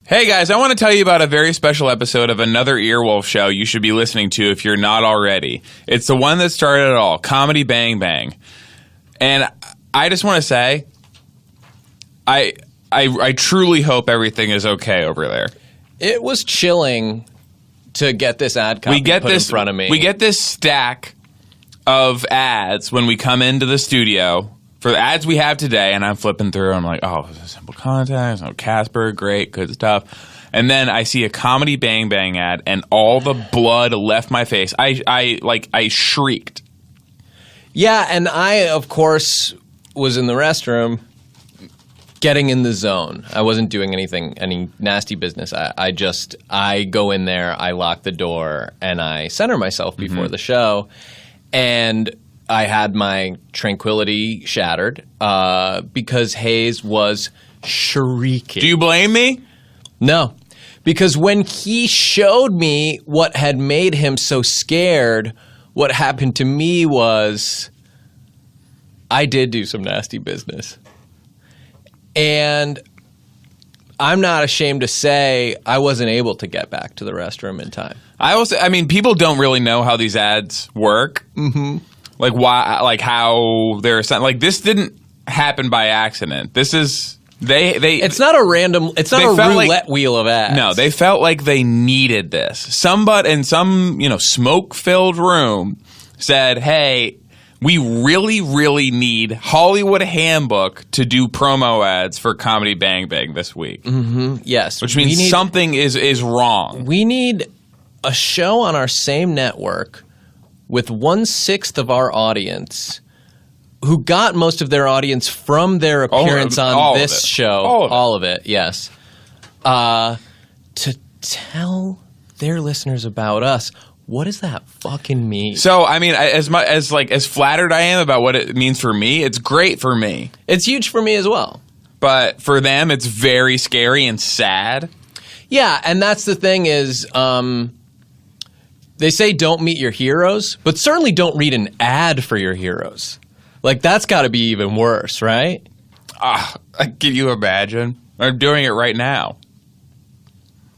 Hey guys, I want to tell you about a very special episode of another Earwolf show you should be listening to if you're not already. It's the one that started it all, Comedy Bang Bang. And I just want to say, I truly hope everything is okay over there. It was chilling to get this ad copy put in front of me. We get this stack of ads when we come into the studio for the ads we have today, and I'm flipping through, and I'm like, oh, Simple Contacts, oh, Casper, great, good stuff. And then I see a Comedy Bang Bang ad, and all the blood left my face. I shrieked. Yeah, and I, of course, was in the restroom getting in the zone. I wasn't doing any nasty business. I go in there, I lock the door, and I center myself before the show. And I had my tranquility shattered because Hayes was shrieking. Do you blame me? No. Because when he showed me what had made him so scared, what happened to me was I did do some nasty business. And I'm not ashamed to say I wasn't able to get back to the restroom in time. I mean, people don't really know how these ads work. Mm-hmm. Like why? Like how they're like this didn't happen by accident. This is they. It's not a random. It's not a roulette wheel of ads. No, they felt like they needed this. Somebody in some smoke-filled room said, "Hey, we really need Hollywood Handbook to do promo ads for Comedy Bang Bang this week." Mm-hmm. Yes, which means something is wrong. We need a show on our same network with 1/6 of our audience who got most of their audience from their appearance on this show. All of it, yes. To tell their listeners about us. What does that fucking mean? So, I mean, as flattered I am about what it means for me, it's great for me. It's huge for me as well. But for them, it's very scary and sad. Yeah, and that's the thing is, they say don't meet your heroes, but certainly don't read an ad for your heroes. Like, that's got to be even worse, right? Can you imagine? I'm doing it right now.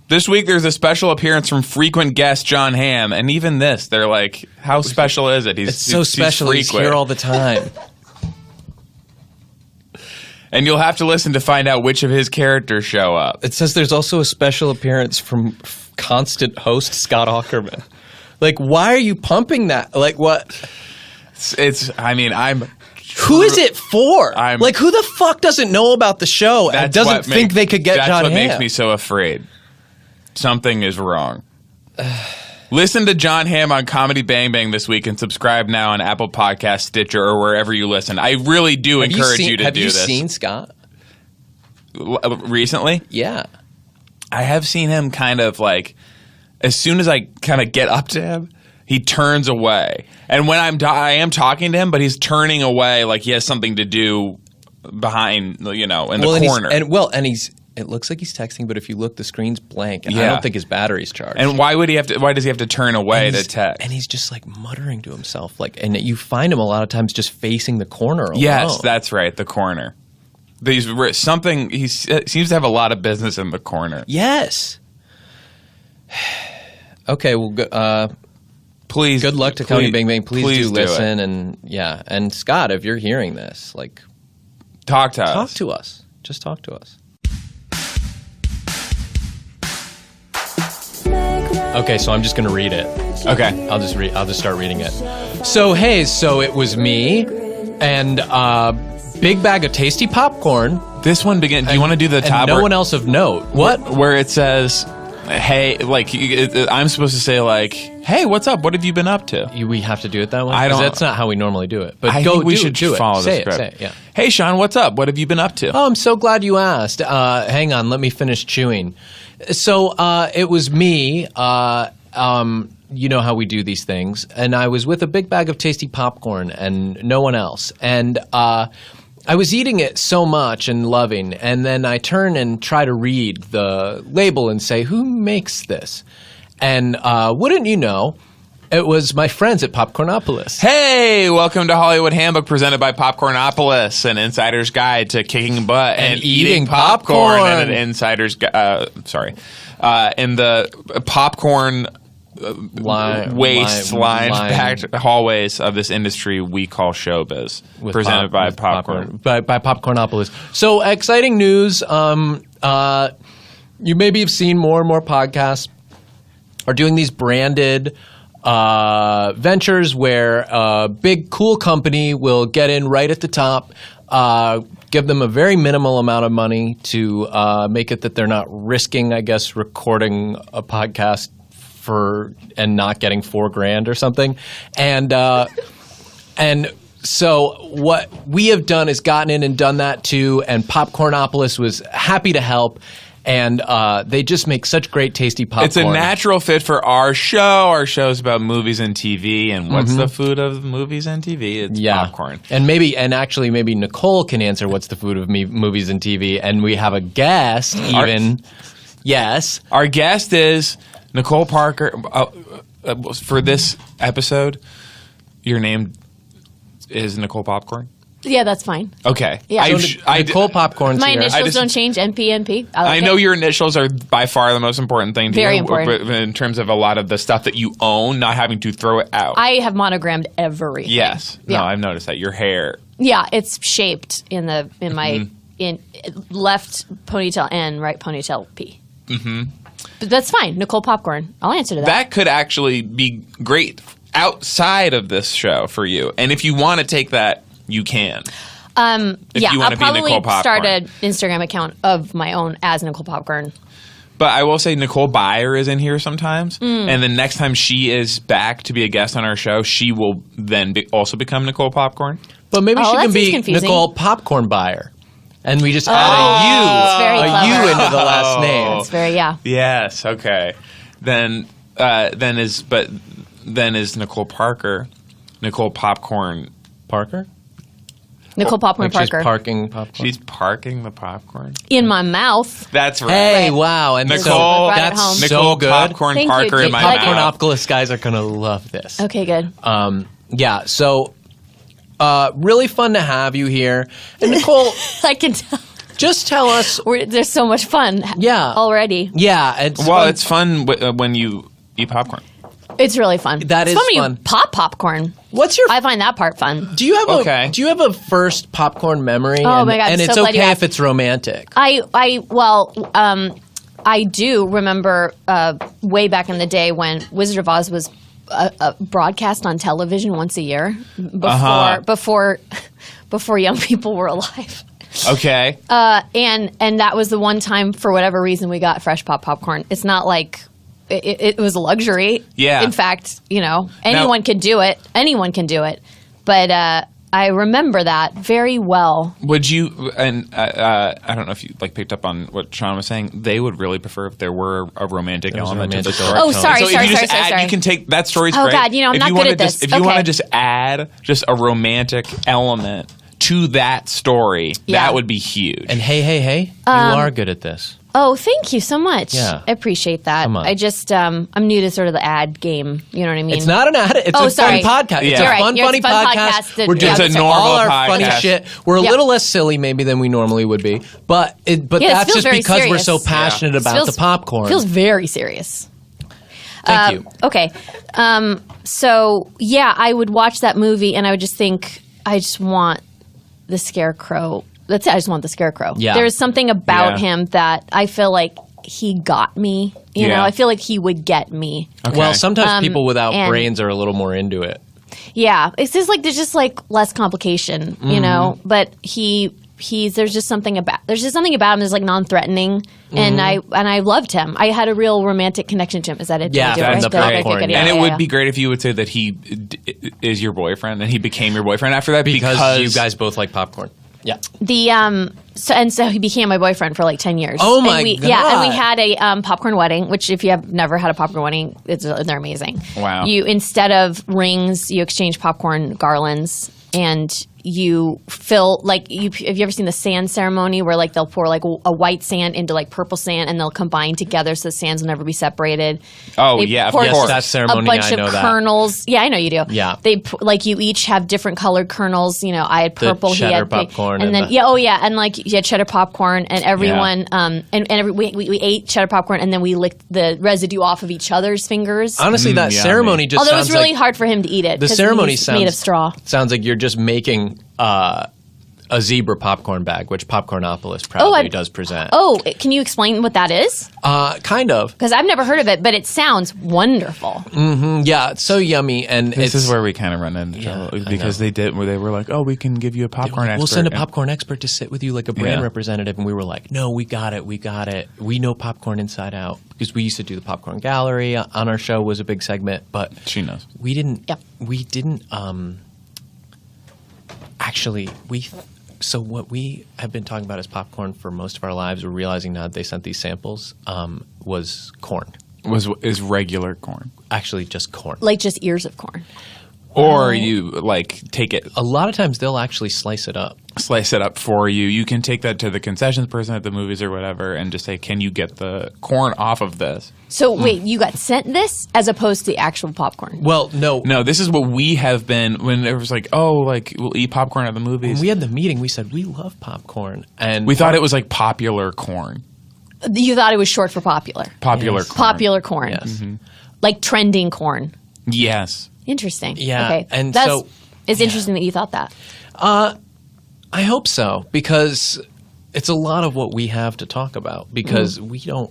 This week, there's a special appearance from frequent guest John Hamm, and even this, they're like, how special is it? It's so special. He's here all the time. And you'll have to listen to find out which of his characters show up. It says there's also a special appearance from constant host Scott Aukerman. Like, why are you pumping that? Like, what? Who is it for? Like, who the fuck doesn't know about the show and doesn't think they could get John Hamm? That's what makes me so afraid. Something is wrong. Listen to John Hamm on Comedy Bang Bang this week and subscribe now on Apple Podcasts, Stitcher, or wherever you listen. I really do encourage you to do this. Have you seen Scott? Recently? Yeah. I have seen him kind of like, as soon as I kind of get up to him, he turns away. And when I am talking to him, but he's turning away like he has something to do behind, in the corner. It looks like he's texting, but if you look, the screen's blank, and I don't think his battery's charged. And why does he have to turn away to text? And he's just like muttering to himself, and you find him a lot of times just facing the corner alone. Yes, that's right, the corner. He seems to have a lot of business in the corner. Yes. Okay, well, please. Good luck to Comedy Bang Bang. Please do listen, and Scott, if you're hearing this, talk to us. Talk to us. Just talk to us. Okay, so I'm just going to read it. Okay. I'll just start reading it. So it was me and big bag of tasty popcorn. This one begins. Do you want to do the top? No one else of note. What? Where it says, hey, I'm supposed to say hey, what's up? What have you been up to? We have to do it that way? I don't. That's not how we normally do it. But I think we should follow the script. Say it, yeah. Hey, Sean, what's up? What have you been up to? Oh, I'm so glad you asked. Hang on, let me finish chewing. So it was me. You know how we do these things. And I was with a big bag of tasty popcorn and no one else. And I was eating it so much and loving. And then I turn and try to read the label and say, who makes this? And wouldn't you know, It was my friends at Popcornópolis. Hey, welcome to Hollywood Handbook, presented by Popcornópolis, an insider's guide to kicking butt and eating popcorn, and an insider's in the popcorn waste-lined packed hallways of this industry we call showbiz, presented by Popcorn. By Popcornópolis. So, exciting news. You maybe have seen more and more podcasts are doing these branded ventures where a big, cool company will get in right at the top, give them a very minimal amount of money to make it that they're not risking, I guess, recording a podcast and not getting $4,000 or something. And so what we have done is gotten in and done that too, and Popcornópolis was happy to help. And they just make such great, tasty popcorn. It's a natural fit for our show. Our show's about movies and TV. And what's the food of movies and TV? It's popcorn. And maybe Nicole can answer what's the food of movies and TV. And we have a guest even. Yes. Our guest is Nicole Parker. For this episode, your name is Nicole Popcorn? Yeah, that's fine. Okay. Yeah. Nicole Popcorn's My here. initials don't change. NP. I know your initials are by far the most important thing to you. Very important. In terms of a lot of the stuff that you own, not having to throw it out. I have monogrammed everything. Yes. Yeah. No, I've noticed that. Your hair. Yeah, it's shaped in my left ponytail N, right ponytail P. Mm-hmm. But that's fine. Nicole Popcorn. I'll answer to that. That could actually be great outside of this show for you. And if you want to take that, you can. I'll probably start an Instagram account of my own as Nicole Popcorn. But I will say Nicole Byer is in here sometimes. And the next time she is back to be a guest on our show, she will then also become Nicole Popcorn. But maybe she can be confusing. Nicole Popcorn Buyer. And we just add a U into the last name. It's very, Yes, okay. Then is Nicole Parker, Nicole Popcorn Parker? Nicole Popcorn Parker. She's parking popcorn. She's parking the popcorn in my mouth. That's right. Hey, wow! And Nicole, that's so Nicole good. Popcorn Thank Parker you. in my mouth. Popcornópolis guys are gonna love this. Okay, good. Yeah. So, really fun to have you here, and Nicole. I can tell. Just tell us. There's so much fun. Already. Yeah. It's fun when you eat popcorn. It's really fun. It's fun when fun. you pop popcorn. I find that part fun. Do you have a first popcorn memory? Oh my God! And I'm it's so glad you okay asked. if it's romantic. I do remember way back in the day when Wizard of Oz was broadcast on television once a year before young people were alive. Okay. And that was the one time, for whatever reason, we got fresh popcorn. It's not like it was a luxury. Yeah. In fact, anyone can do it. Anyone can do it. But I remember that very well. Would you? And I don't know if you picked up on what Sean was saying. They would really prefer if there were a romantic element to the story. Oh, sorry. You can take that story's great. Oh God, I'm not good at this. If you want to just add just a romantic element to that story, that would be huge. And hey, you are good at this. Oh, thank you so much. Yeah. I appreciate that. Come on. I just, I'm new to sort of the ad game. You know what I mean? It's not an ad. It's a fun podcast. Yeah. It's a fun, funny podcast. We're doing it's a normal all our podcast. funny shit. We're a little less silly maybe than we normally would be. But that's just because we're so passionate about the popcorn. It feels very serious. Thank you. Okay. So, I would watch that movie and I would just think, I just want the Scarecrow. That's it. I just want the Scarecrow. Yeah. There's something about him that I feel like he got me. You know, I feel like he would get me. Okay. Well, sometimes people without brains are a little more into it. Yeah. It's just there's just less complication, you know? But there's just something about him that's non-threatening, and I loved him. I had a real romantic connection to him. Is that it? Yeah, that's great. And it would be great if you would say that he is your boyfriend and he became your boyfriend after that because you guys both like popcorn. Yeah. So he became my boyfriend for 10 years. Oh my God. Yeah, and we had a popcorn wedding, which if you have never had a popcorn wedding, they're amazing. Wow. You instead of rings, you exchange popcorn garlands, and you fill have you ever seen the sand ceremony where like they'll pour like a white sand into like purple sand and they'll combine together so the sands will never be separated. Oh They yeah, of pour course. that ceremony, a bunch I know of that. kernels. Yeah, I know you do. Yeah. Like you each have different colored kernels. You know, I had purple, he cheddar had pink, popcorn and and then the- and like you had cheddar popcorn, and everyone we ate cheddar popcorn, and then we licked the residue off of each other's fingers. Honestly, that yummy. ceremony just Although it sounds was really like hard for him to eat it. the 'cause ceremony he's sounds made of straw. Sounds like you're just making a zebra popcorn bag, which Popcornópolis proudly does present. Oh, can you explain what that is? Kind of. Because I've never heard of it, but it sounds wonderful. Yeah, it's so yummy, and This it's is where we kind of run into trouble because they were like, oh, we can give you a popcorn expert. we'll send a and- popcorn expert to sit with you like a brand Yeah. representative, and we were like, no, we got it. We know popcorn inside out because we used to do the popcorn gallery on our show was a big segment, but She knows. we didn't. Yep. We didn't. Actually, So what we have been talking about as popcorn for most of our lives, we're realizing now that they sent these samples, was corn. Is regular corn. Actually, just corn. Like just ears of corn. Or you like take it, A lot of times they'll actually slice it up. slice it up for you. You can take that to the concessions person at the movies or whatever and just say, can you get the corn off of this? So wait, you got sent this as opposed to the actual popcorn? Well, no. No, this is what we have been when it was like, oh, like we'll eat popcorn at the movies. When we had the meeting, we said we love popcorn, and We thought it was like popular corn. You thought it was short for popular. Popular Yes. corn. Popular corn. Yes. Like trending corn. Yes. Interesting. Yeah, Okay. and That's, so- it's interesting that you thought that. I hope so because it's a lot of what we have to talk about because we don't.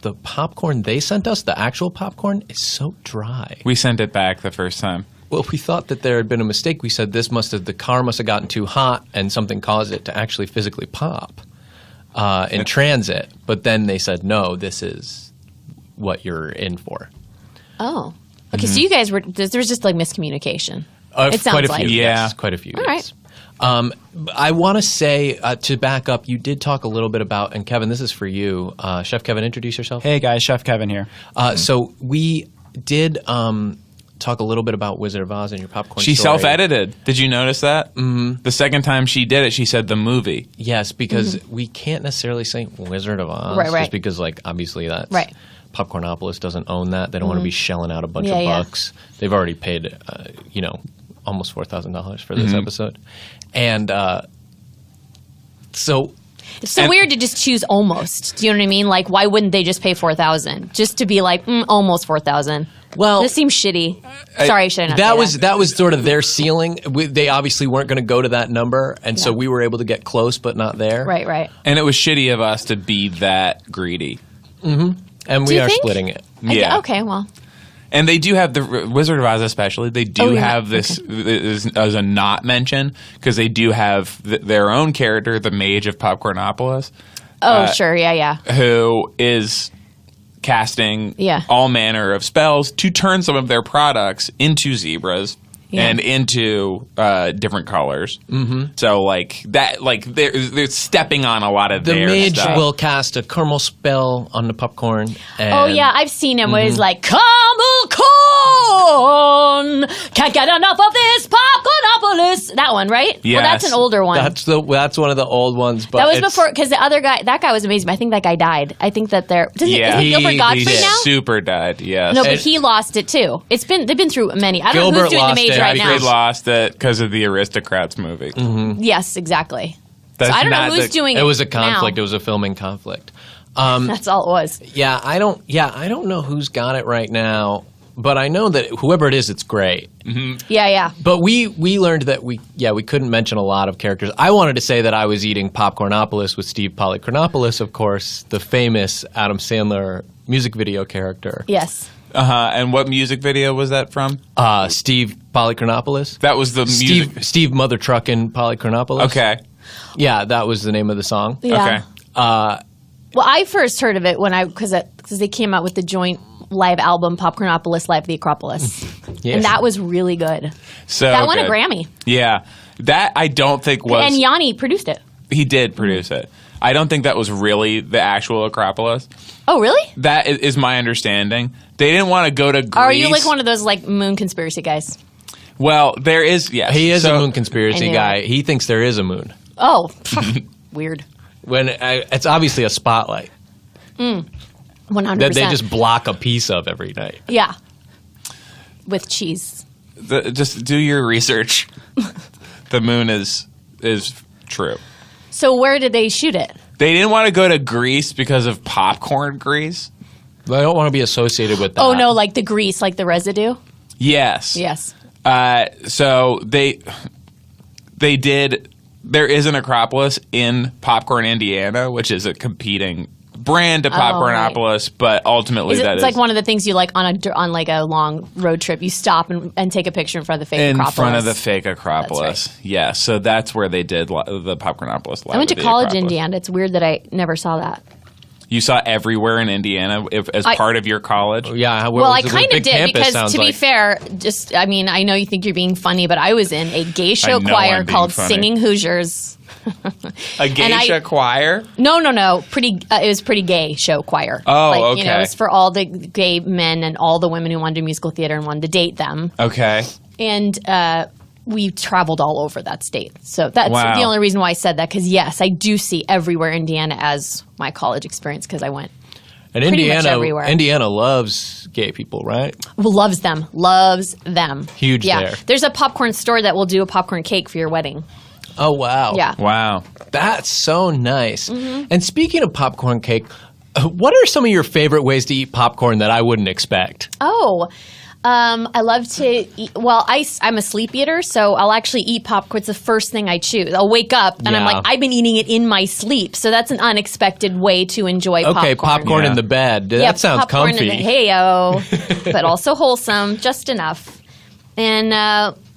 The popcorn they sent us, the actual popcorn, is so dry. We sent it back the first time. Well, we thought that there had been a mistake. We said the car must have gotten too hot and something caused it to actually physically pop in transit. But then they said, no, this is what you're in for. Oh. Okay, so you guys were there's just like miscommunication. It sounds quite a like. few, Yeah. yes, quite a few. All yes. I want to say, to back up, you did talk a little bit about, and Kevin, this is for you. Chef Kevin, introduce yourself. Hey guys, Chef Kevin here. So we did talk a little bit about Wizard of Oz and your popcorn She story. self-edited. Did you notice that? Mm-hmm. The second time she did it, she said the movie. Yes, because we can't necessarily say Wizard of Oz. Right, right. Just because, like, obviously that's... Right. Popcornópolis doesn't own that. They don't want to be shelling out a bunch Yeah, of yeah. bucks. They've already paid, almost $4,000 for this episode. And so... It's so And- weird to just choose almost. Do you know what I mean? Like, why wouldn't they just pay $4,000 just to be like almost $4,000? Well, This seems shitty. Sorry, should I not that say was that was sort of their ceiling. They obviously weren't going to go to that number, and so Yeah. we were able to get close, but not there. Right, right. And it was shitty of us to be that greedy. And Do we you are think? splitting it. Yeah. Okay, well. And they do have the Wizard of Oz, especially. They do Oh, yeah. have this as a not mention because they do have their own character, the Mage of Popcornópolis, Oh, sure, yeah. who is casting Yeah. all manner of spells to turn some of their products into zebras. Yeah. And into different colors. Mm-hmm. So like that, like they're stepping on a lot of The their mage stuff. will cast a caramel spell on the popcorn. And Oh, yeah, I've seen him where he's like, caramel corn! Can't get enough of this Popcornópolis! That one, right? Yes. Well, that's an older one. That's one of the old ones. But That was it's- before, because the other guy, that guy was amazing. But I think that guy died. I think that Yeah. isn't Gilbert He Gottfried did. now? Super died. Yes. No, but And- he lost it too. They've been through many. I don't know Gilbert who's doing the lost mage it. right They now. lost it because of the Aristocrats movie. Yes, exactly. That's So I don't know not who's the- doing it. It was a conflict. now. It was a filming conflict. That's all it was. Yeah, I don't know who's got it right now, but I know that whoever it is, it's great. Yeah. But we learned that we couldn't mention a lot of characters. I wanted to say that I was eating Popcornópolis with Steve Polychronopoulos, of course, the famous Adam Sandler music video character. Yes. And what music video was that from? Steve Polychronopoulos. That was the music. Steve Mother Truckin' Polychronopoulos. Okay. Yeah, that was the name of the song. Yeah. Okay. Well, I first heard of it when because they came out with the joint live album Popcornópolis Live at the Acropolis, Yes. and that was really good. So That won a good. Grammy, Yeah. That I don't think was. and Yanni produced it. He did produce it. I don't think that was really the actual Acropolis. Oh, really? That is my understanding. They didn't want to go to Greece. Or are you like one of those like moon conspiracy guys? Well, there is. Yes, He is So- a moon conspiracy I knew guy. it. He thinks there is a moon. Oh, weird. It's obviously a spotlight 100%. that they just block a piece of every night. Yeah. With cheese. Just do your research. The moon is true. So where did they shoot it? They didn't want to go to Greece because of popcorn grease. I don't want to be associated with that. Oh, no, like the grease, like the residue? Yes. Yes. So they did. There is an Acropolis in Popcorn, Indiana, which is a competing brand to Popcornópolis, but ultimately It's that is like one of the things you like on like a long road trip. You stop and take a picture in front of the fake in Acropolis. front of the fake Acropolis. That's right. Yeah, so that's where they did the Popcornópolis. I went to college in Indiana. It's weird that I never saw that. You saw everywhere in Indiana as part of your college? Yeah. Well, I kind of did because, to be fair, I mean, I know you think you're being funny, but I was in a gay show know choir I'm being called funny. Singing Hoosiers. A geisha choir? No. It was pretty gay show choir. Oh, You know, okay. it was for all the gay men and all the women who wanted to do musical theater and wanted to date them. Okay. And we traveled all over that state. So that's Wow. the only reason why I said that. Because, yes, I do see everywhere Indiana as my college experience because I went. And pretty much everywhere. Indiana loves gay people, right? Loves them. Huge Yeah. there. There's a popcorn store that will do a popcorn cake for your wedding. Oh, wow. Yeah. Wow. That's so nice. Mm-hmm. And speaking of popcorn cake, what are some of your favorite ways to eat popcorn that I wouldn't expect? Oh, I love to eat. Well, I'm a sleep eater, so I'll actually eat popcorn. It's the first thing I choose. I'll wake up and I'm Yeah. like, I've been eating it in my sleep. So that's an unexpected way to enjoy popcorn. Okay, popcorn Yeah. in the bed. Yeah, That sounds popcorn comfy. Hey-o, but also wholesome, just enough. And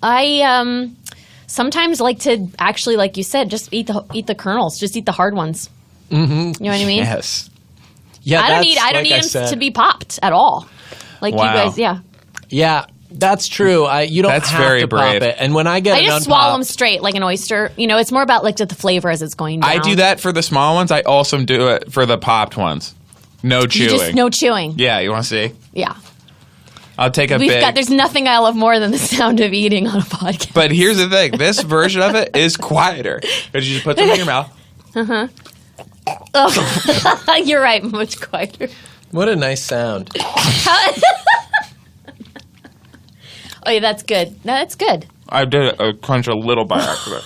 I sometimes like to actually, like you said, just eat the kernels. Just eat the hard ones. Mm-hmm. You know what I mean? Yes. Yeah, I don't that's need like them said. to be popped at all. Like Wow. you guys, yeah. Yeah, that's true. You don't That's have very to brave. pop it. And when I get I it just swallow them unpopped, straight like an oyster. You know, it's more about like just the flavor as it's going down. I do that for the small ones. I also do it for the popped ones. No You chewing. just no chewing. Yeah, you want to see? Yeah. I'll take a big. There's nothing I love more than the sound of eating on a podcast. But here's the thing: this version of it is quieter because you just put them in your mouth. You're right, much quieter. what a nice sound. Oh yeah, that's good. No, that's good. I did crunch a little by accident.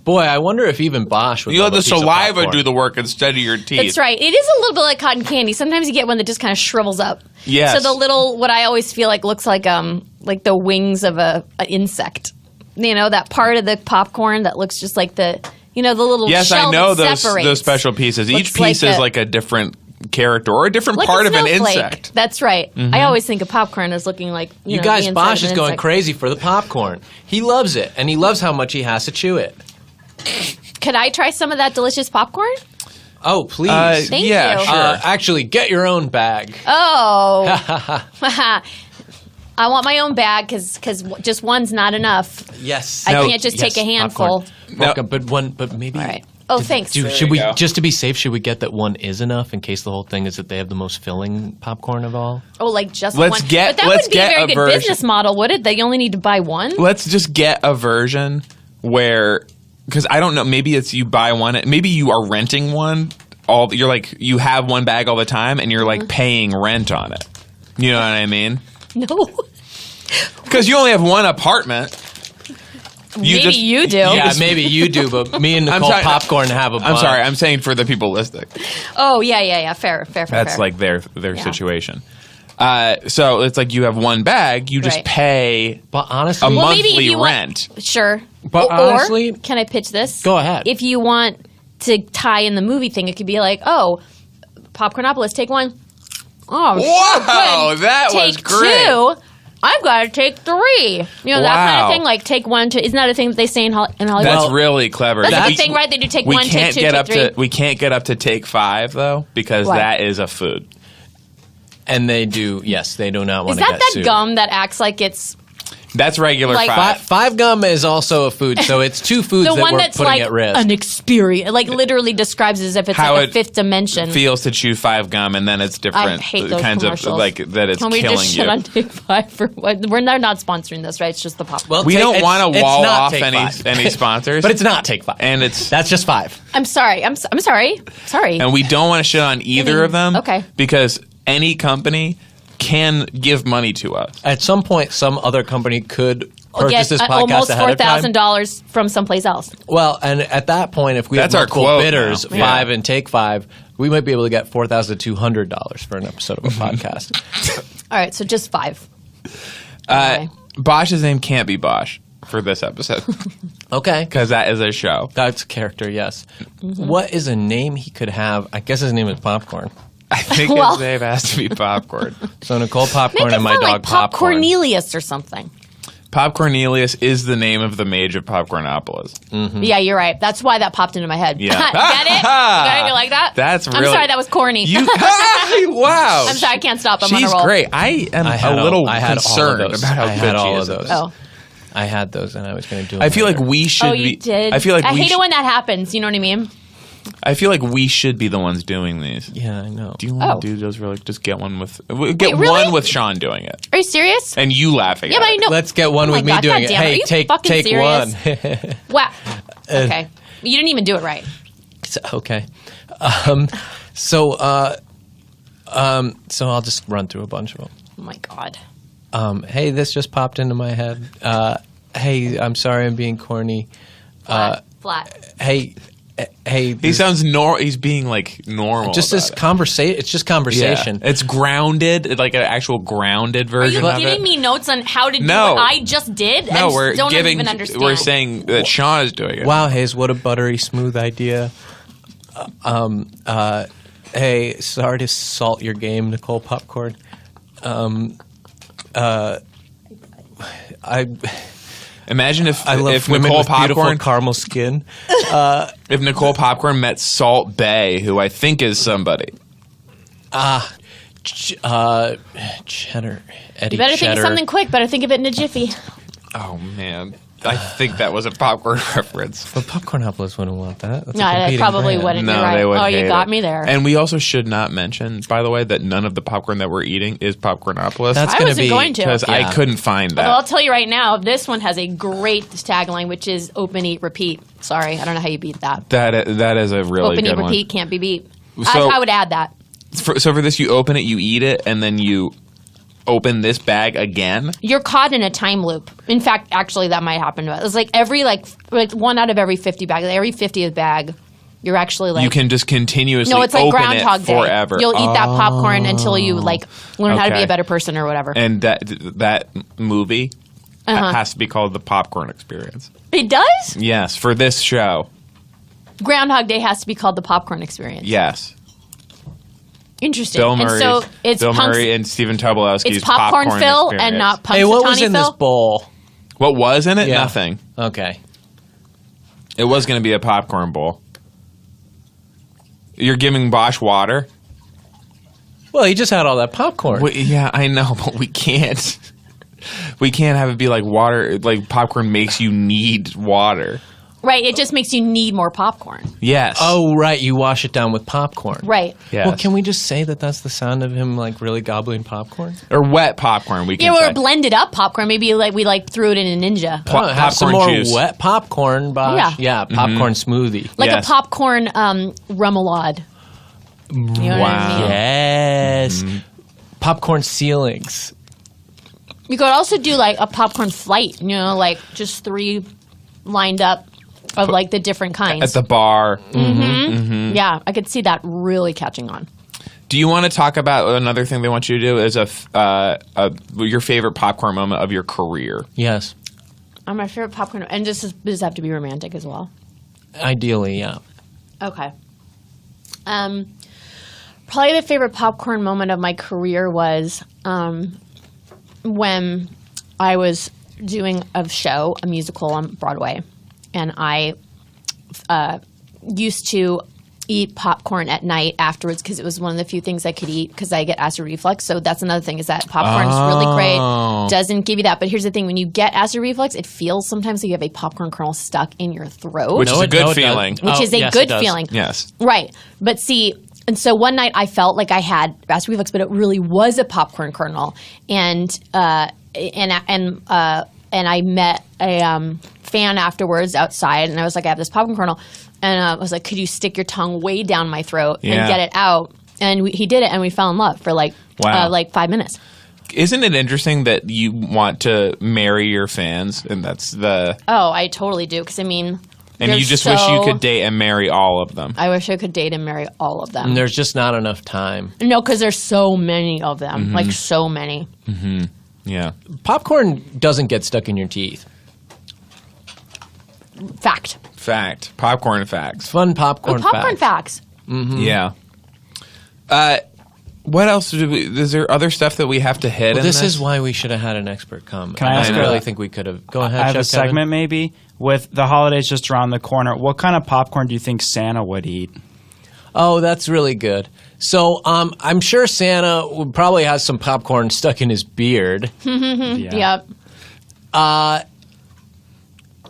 Boy, I wonder if even Bosch would You let love a the piece of saliva popcorn. do the work instead of your teeth. That's right. It is a little bit like cotton candy. Sometimes you get one that just kind of shrivels up. Yes. So the little, what I always feel like looks like the wings of an insect. You know, that part of the popcorn that looks just like the little Yes, shell I know that those separates. special pieces. Each Looks piece is like a different character or a different like part a of an snowflake. insect. That's right. I always think of popcorn as looking like You know, guys, the inside Bosch of an is going insect. crazy for the popcorn. He loves it, and he loves how much he has to chew it. Could I try some of that delicious popcorn? Oh, please. Thank yeah, you. sure. Actually, get your own bag. Oh. I want my own bag because just one's not enough. Yes. I No, can't just take a popcorn. handful. No. But maybe. All right. Oh, thanks. Should you we go. just to be safe? Should we get that one is enough in case the whole thing is that they have the most filling popcorn of all? Oh, like just Let's one. get- but that let's would be a get very a good version. business model, would it? That you only need to buy one? Let's just get a version where, because I don't know, maybe it's you buy one, maybe you are renting one. You're like you have one bag all the time, and you're like paying rent on it. You know what I mean? No. Because you only have one apartment. Maybe you do. Yeah, maybe you do, but me and Nicole sorry, Popcorn have a bunch. I'm sorry. I'm saying for the people listening. Oh, yeah. Fair. That's like their Yeah. situation. So it's like you have one bag. You just Right. pay But honestly, a Well, maybe if monthly you want- rent. Sure. But or, honestly- can I pitch this? Go ahead. If you want to tie in the movie thing, it could be like, oh, Popcornópolis, take one. Oh, Wow, good. that take was great. two. I've got to take three. You know, that kind Wow. of thing. Like, take one, two. Isn't that a thing that they say in Hollywood? That's really clever. That's a We- good thing, right? They do take we one, take can't two, get take up three. to we can't get up to take 5 though because Why? that is a food. and they do. Yes, they do not want Is to that get that sued. gum that acts like it's That's regular Like, five. Five gum is also a food, so it's two foods The that one we're that's putting like at risk. an experience, like literally describes it as if it's How like it a fifth dimension. Feels to chew 5 gum, and then it's different I hate those kinds commercials. of like that. It's Can we killing just you. shit on Take 5 for what? We're not sponsoring this, right? It's just the pop. Well, We don't want to it's wall not off Take any Five. sponsors, But it's not Take 5. and it's That's just 5. I'm sorry. I'm sorry. Sorry. and we don't want to shit on either of them. okay. Because any company can give money to us. At some point, some other company could purchase this podcast almost ahead of time. $4,000 from someplace else. Well, and at that point, if we That's have our multiple quote bidders, now. 5 and Take 5, we might be able to get $4,200 for an episode of a podcast. All right, so just 5. Okay. Bosch's name can't be Bosch for this episode Okay. because that is a show. That's a character, yes. Mm-hmm. What is a name he could have? I guess his name is Popcorn. I think Well- his name has to be Popcorn. So Nicole Popcorn Make it and my sound dog like Pop Popcorn. Cornelius or something. Popcornelius is the name of the mage of Popcornópolis. Yeah, you're right. That's why that popped into my head. Yeah. Get it? Got it? You like that? That's I'm really- sorry, that was corny. You wow! I'm sorry, I can't stop. I'm on She's a roll. great. I am a little concerned about how I good had she all is. of at those. this. Oh. I had those, and I was going to do them I feel like later. we should Oh, be. you did? I feel like I we hate it when that happens. You know what I mean? I feel like we should be the ones doing these. Yeah, I know. Do you want Oh. to do those? Really, just get one with really? one with Sean doing it, Are you serious? and you laughing. Yeah, at but I it. know. Let's get one Oh with my me God, doing God it. damn it. Are Hey, you take fucking serious? one. Wow. Okay. You didn't even do it right. Okay. So I'll just run through a bunch of them. Oh my God. Hey, this just popped into my head. Hey, I'm sorry I'm being corny. Flat. Hey, He sounds He's being like normal. just this about it. conversation. It's just conversation. Yeah. It's grounded. It's like an actual grounded Are you version of giving it. me notes on how to do No. what I just did? No, I we're don't giving. even understand. We're saying that Sean is doing it. Wow, Hayes, what a buttery smooth idea. Hey, sorry to salt your game, Nicole Popcorn. Imagine if I love if women Nicole with beautiful Popcorn caramel skin. if Nicole Popcorn met Salt Bae, who I think is somebody. Cheddar. Eddie You better Cheddar. think of something quick. Better think of it in a jiffy. Oh man, I think that was a popcorn reference. But Popcornópolis wouldn't want that. That's a No, I competing probably brand. wouldn't. No, You're right. they would. Oh, you hate got it. me there. And we also should not mention, by the way, that none of the popcorn that we're eating is Popcornópolis. That's I gonna wasn't be going to. because I couldn't find that. Although I'll tell you right now, this one has a great tagline, which is "Open, Eat, Repeat." Sorry, I don't know how you beat that. That is a really Open, good Eat, one. Repeat can't be beat. So- I would add that. So for this, you open it, you eat it, and then you open this bag again. You're caught in a time loop. In fact, actually, that might happen to us. It's like every like 1 out of every 50 bags, like every 50th bag, you're actually like You can just continuously no, it's like open Groundhog it Day. forever. You'll eat that popcorn until you like learn how to be Okay. a better person or whatever. And that movie has to be called the Popcorn Experience. It does? Yes, for this show. Groundhog Day has to be called the Popcorn Experience. Yes. Interesting. Bill and Murray, so it's Bill Punk's, Murray and Stephen Tobolowsky's it's popcorn fill Experience. and not Punxsutawney Hey, what was in Phil? this bowl? What was in it? Yeah. Nothing. Okay. It was going to be a popcorn bowl. You're giving Bosch water? Well, he just had all that popcorn. Yeah, I know, but we can't. We can't have it be like water. Like popcorn makes you need water. Right. It just makes you need more popcorn. Yes. Oh, right. You wash it down with popcorn. Right. Yes. Well, can we just say that that's the sound of him like really gobbling popcorn? Or wet popcorn. We can Yeah, say. or blended up popcorn. Maybe like we like threw it in a ninja. Have some popcorn more juice. wet popcorn, Bosh. Yeah. Popcorn smoothie. Like Yes. a popcorn remoulade. You know what I mean? Yes. Popcorn ceilings. You could also do like a popcorn flight, like just 3 lined up of like the different kinds. At the bar. Yeah, I could see that really catching on. Do you want to talk about another thing they want you to do? Is your favorite popcorn moment of your career? Yes. My favorite popcorn, and does this have to be romantic as well? Ideally, yeah. Okay. Probably the favorite popcorn moment of my career was when I was doing a show, a musical on Broadway, and I used to eat popcorn at night afterwards because it was one of the few things I could eat because I get acid reflux. So that's another thing is that popcorn is really great. Doesn't give you that. But here's the thing. When you get acid reflux, it feels sometimes like you have a popcorn kernel stuck in your throat. Which is a good feeling. Which is a good feeling. Yes. Right. But see, and so one night I felt like I had acid reflux, but it really was a popcorn kernel. And I met a fan afterwards outside, and I was like, I have this popcorn kernel. And I was like, could you stick your tongue way down my throat and get it out? And he did it, and we fell in love for like 5 minutes. Isn't it interesting that you want to marry your fans? And that's the... Oh, I totally do. Because, I mean... And you just wish you could date and marry all of them. I wish I could date and marry all of them. And there's just not enough time. No, because there's so many of them. Like, so many. Mm-hmm. Yeah. Popcorn doesn't get stuck in your teeth. Fact. Popcorn facts. Fun popcorn facts. Mm-hmm. Yeah. What else is there other stuff that we have to hit in this is why we should have had an expert come. Can I ask really think we could have. Go ahead, I have Chef a segment maybe. With the holidays just around the corner, what kind of popcorn do you think Santa would eat? Oh, that's really good. So I'm sure Santa would probably have some popcorn stuck in his beard. Yep.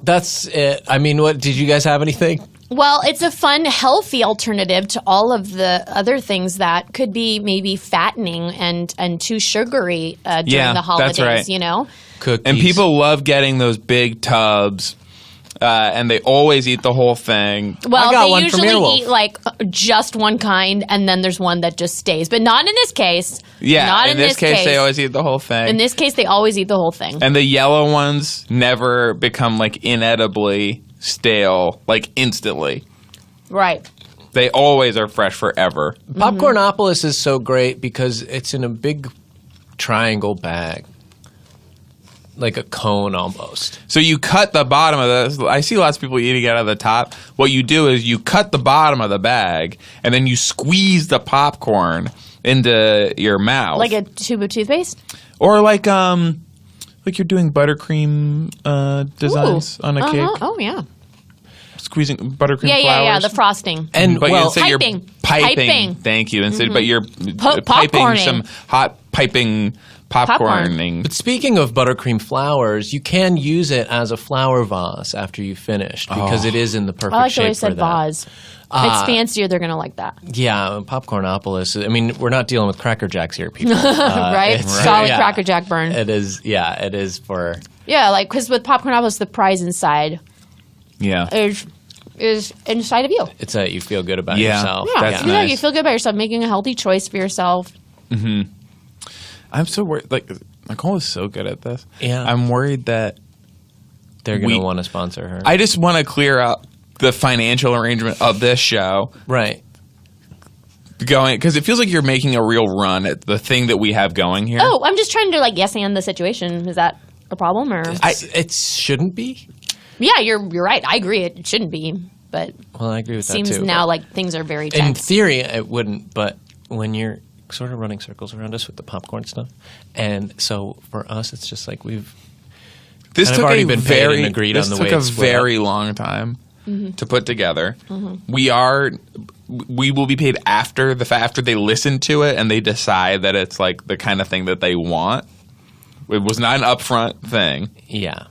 That's it. I mean, what did you guys have anything? Well, it's a fun, healthy alternative to all of the other things that could be maybe fattening and too sugary during the holidays, that's right. You know? Cookies. And people love getting those big tubs. And they always eat the whole thing. Well, they one usually eat like just one kind, and then there's one that just stays. But not in this case. Yeah, not in this case, they always eat the whole thing. In this case, they always eat the whole thing. And the yellow ones never become like inedibly stale, like instantly. Right. They always are fresh forever. Popcornópolis is so great because it's in a big triangle bag. Like a cone almost. So you cut the bottom of this. I see lots of people eating out of the top. What you do is you cut the bottom of the bag, and then you squeeze the popcorn into your mouth. Like a tube of toothpaste? Or like you're doing buttercream designs on a cake. Oh, yeah. Squeezing buttercream flowers. Yeah, the frosting. And but piping. you're piping. Thank you. Instead, but you're piping some hot popcorning. But speaking of buttercream flowers, you can use it as a flower vase after you finished because it is in the perfect I like shape the way you said for that. vase. It's fancier. They're going to like that. Yeah, Popcornópolis. I mean, we're not dealing with Cracker Jacks here, people. Right? Solid Cracker Jack burn. It is. Yeah, it is for. Yeah, like because with Popcornópolis, the prize inside. Yeah. Is inside of you. It's that you feel good about yourself. Yeah, That's nice. You feel good about yourself, making a healthy choice for yourself. Mm-hmm. I'm so worried. Like Nicole is so good at this. Yeah. I'm worried that they're going to want to sponsor her. I just want to clear up the financial arrangement of this show. Right. Going because it feels like you're making a real run at the thing that we have going here. Oh, I'm just trying to yes and the situation. Is that a problem or? It shouldn't be. Yeah, you're right. I agree. It shouldn't be, but well, I agree with that too. Seems now like things are very tense. In theory, it wouldn't, but when you're sort of running circles around us with the popcorn stuff, and so for us, it's just like this kind took of already a been very paid and agreed this on the took way a it's split very up. long time to put together. We will be paid after they listen to it and they decide that it's like the kind of thing that they want. It was not an upfront thing. Yeah.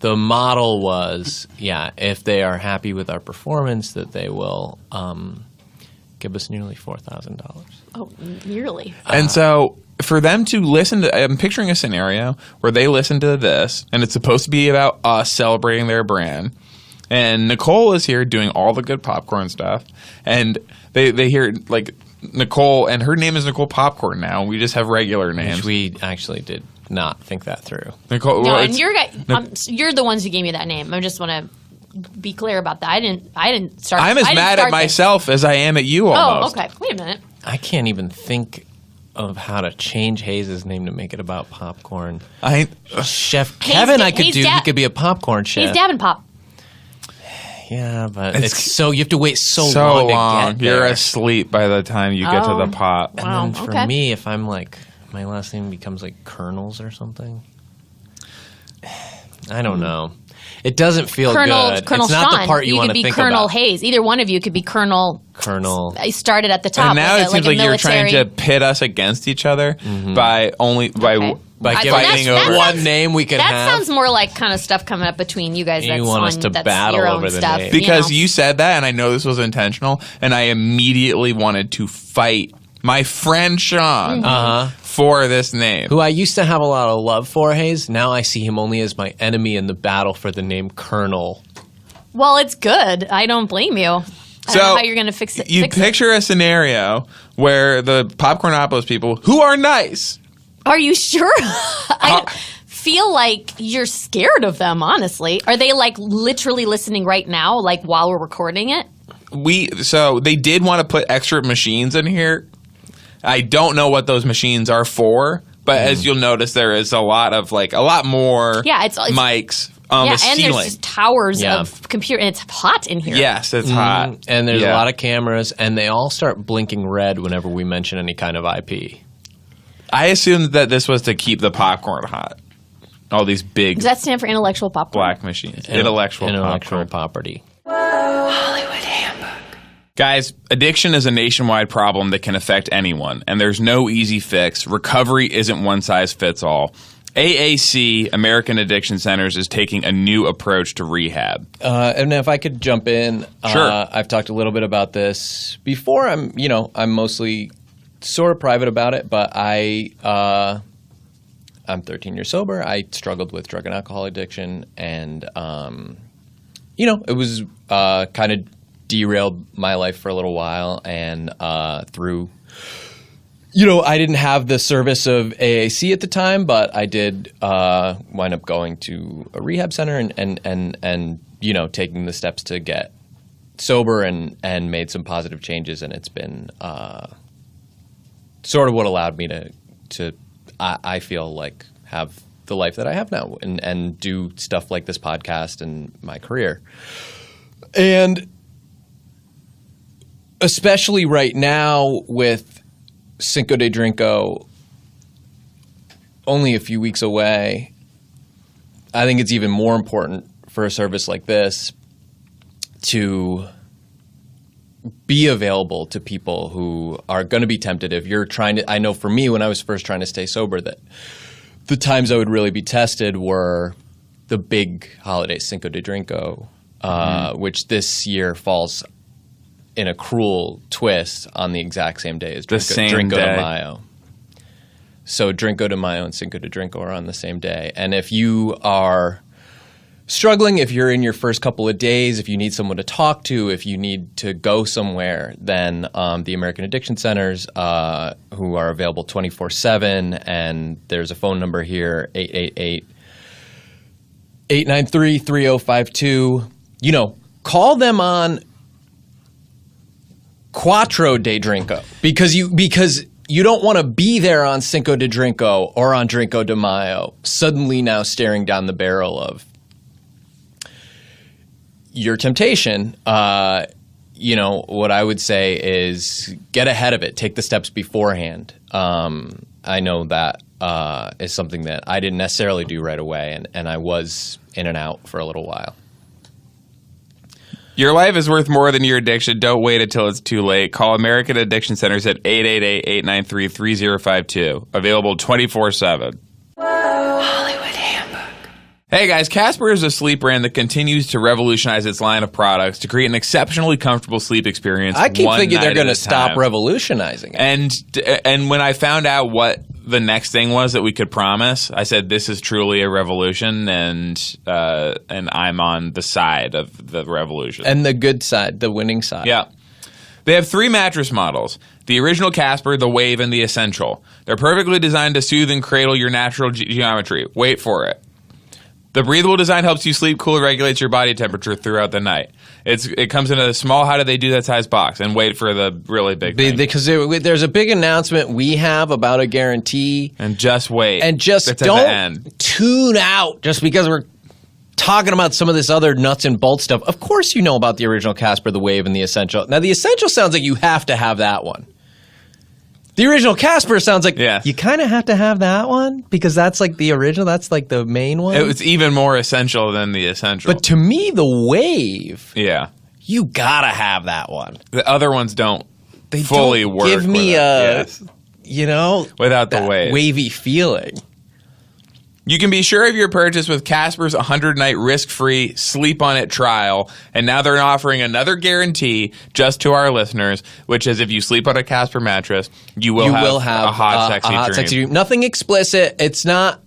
The model was, if they are happy with our performance, that they will give us nearly $4,000. Oh, nearly. And so for them to listen to, I'm picturing a scenario where they listen to this, and it's supposed to be about us celebrating their brand. And Nicole is here doing all the good popcorn stuff. And they hear, like, Nicole, and her name is Nicole Popcorn now. We just have regular names. Which we actually did not think that through. Nicole, No, and you're the ones who gave me that name. I just want to be clear about that. I didn't start. I'm as mad at myself as I am at you almost. Oh, okay. Wait a minute. I can't even think of how to change Hayes' name to make it about popcorn. Chef Kevin, he could be a popcorn chef. He's Dab and Pop. Yeah, but it's so you have to wait so long to get there. You're asleep by the time you get to the pop. Wow. And then for me, if I'm like my last name becomes like Kernels or something, I don't know. It doesn't feel Colonel good. Colonel it's not Sean. the part you want to could be think Colonel about. Hayes. Either one of you could be Colonel. I started at the top. And now like it seems a like you're trying military- to pit us against each other Mm-hmm. by By I- giving fighting that's- over that one name we could That have. sounds more like kind of stuff coming up between you guys. You That's want us to that's battle your own over the stuff. name. because you know? you said that, and I know this was intentional, and I immediately wanted to fight my friend Sean for this name. Who I used to have a lot of love for, Hayes. Now I see him only as my enemy in the battle for the name Colonel. Well, it's good. I don't blame you. I don't know how you're going to fix it. You fix it. picture a scenario where the Popcornópolis people, who are nice, Are you sure? I feel like you're scared of them, honestly. Are they like literally listening right now, like while we're recording it? so they did want to put extra machines in here. I don't know what those machines are for, but as you'll notice, there is a lot more Yeah, it's mics on yeah, the and ceiling. there's just towers Yeah. of computer, and it's hot in here. Yes, it's hot. And there's Yeah. a lot of cameras, and they all start blinking red whenever we mention any kind of IP. I assumed that this was to keep the popcorn hot. All these big Does that stand for intellectual popcorn? black machines. Intellectual popcorn. property. Guys, addiction is a nationwide problem that can affect anyone, and there's no easy fix. Recovery isn't one size fits all. AAC, American Addiction Centers, is taking a new approach to rehab. And if I could jump in, Sure. I've talked a little bit about this before. I'm mostly sort of private about it, but I'm 13 years sober. I struggled with drug and alcohol addiction, and it was kind of derailed my life for a little while, and through. I didn't have the service of AAC at the time, but I did wind up going to a rehab center and taking the steps to get sober and made some positive changes, and it's been sort of what allowed me to I feel like have the life that I have now and do stuff like this podcast and my career. And especially right now with Cinco de Drinko only a few weeks away, I think it's even more important for a service like this to be available to people who are going to be tempted. If you're trying to, I know for me, when I was first trying to stay sober, that the times I would really be tested were the big holidays, Cinco de Drinko, which this year falls in a cruel twist on the exact same day as Drinko de Mayo. So Drinko de Mayo and Cinco de Drinko are on the same day. And if you are struggling, if you're in your first couple of days, if you need someone to talk to, if you need to go somewhere, then the American Addiction Centers, who are available 24/7, and there's a phone number here, 888-893-3052. Call them on Cuatro de Drinko because you don't want to be there on Cinco de Drinko or on Drinko de Mayo, suddenly now staring down the barrel of your temptation. What I would say is get ahead of it. Take the steps beforehand. I know that is something that I didn't necessarily do right away, and I was in and out for a little while. Your life is worth more than your addiction. Don't wait until it's too late. Call American Addiction Centers at 888-893-3052. Available 24/7. Hey guys, Casper is a sleep brand that continues to revolutionize its line of products to create an exceptionally comfortable sleep experience. I keep one thinking they're night going at to a stop time. revolutionizing it. And when I found out what the next thing was that we could promise, I said this is truly a revolution, and I'm on the side of the revolution. And the good side, the winning side. Yeah. They have 3 mattress models: the original Casper, the Wave, and the Essential. They're perfectly designed to soothe and cradle your natural geometry. Wait for it. The breathable design helps you sleep cool and regulates your body temperature throughout the night. It comes in a small, how do they do that size box? And wait for the really big thing. Because there's a big announcement we have about a guarantee. And just wait. And just That's at the don't end. tune out just because we're talking about some of this other nuts and bolts stuff. Of course you know about the original Casper, the Wave, and the Essential. Now, the Essential sounds like you have to have that one. The original Casper sounds like Yeah. you kind of have to have that one because that's like the original. That's like the main one. It was even more essential than the essential. But to me, the Wave, yeah. you gotta have that one. The other ones don't They fully don't work. give me without, yes. Without the that wave. wavy feeling. You can be sure of your purchase with Casper's 100-night risk-free sleep on it trial, and now they're offering another guarantee just to our listeners, which is if you sleep on a Casper mattress, you will have a hot, sexy dream. Nothing explicit. It's not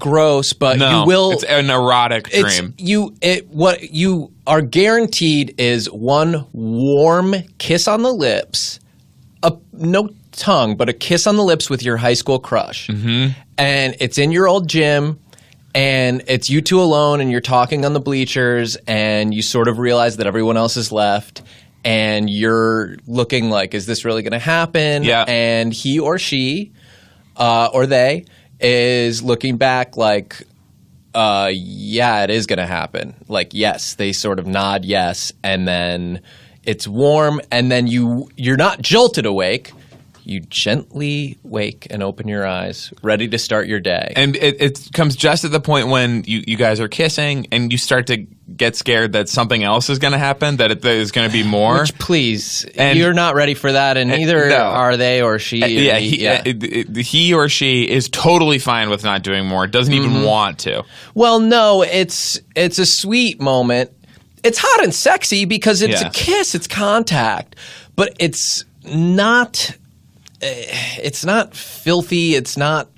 gross, but No, you will. it's an erotic dream. What you are guaranteed is one warm kiss on the lips, no tongue, but a kiss on the lips with your high school crush. Mm-hmm. And it's in your old gym, and it's you two alone, and you're talking on the bleachers, and you sort of realize that everyone else has left, and you're looking like, is this really going to happen? Yeah. And he or she, or they, is looking back like, yeah, it is going to happen. Like, yes, they sort of nod yes, and then it's warm, and then you're not jolted awake. You gently wake and open your eyes, ready to start your day. And it comes just at the point when you guys are kissing and you start to get scared that something else is going to happen, that there's going to be more. Which, please, And- you're not ready for that, and neither no. are they or she. He or she is totally fine with not doing more, doesn't even want to. Well, no, it's a sweet moment. It's hot and sexy because it's Yeah. a kiss, it's contact, but it's not filthy. It's not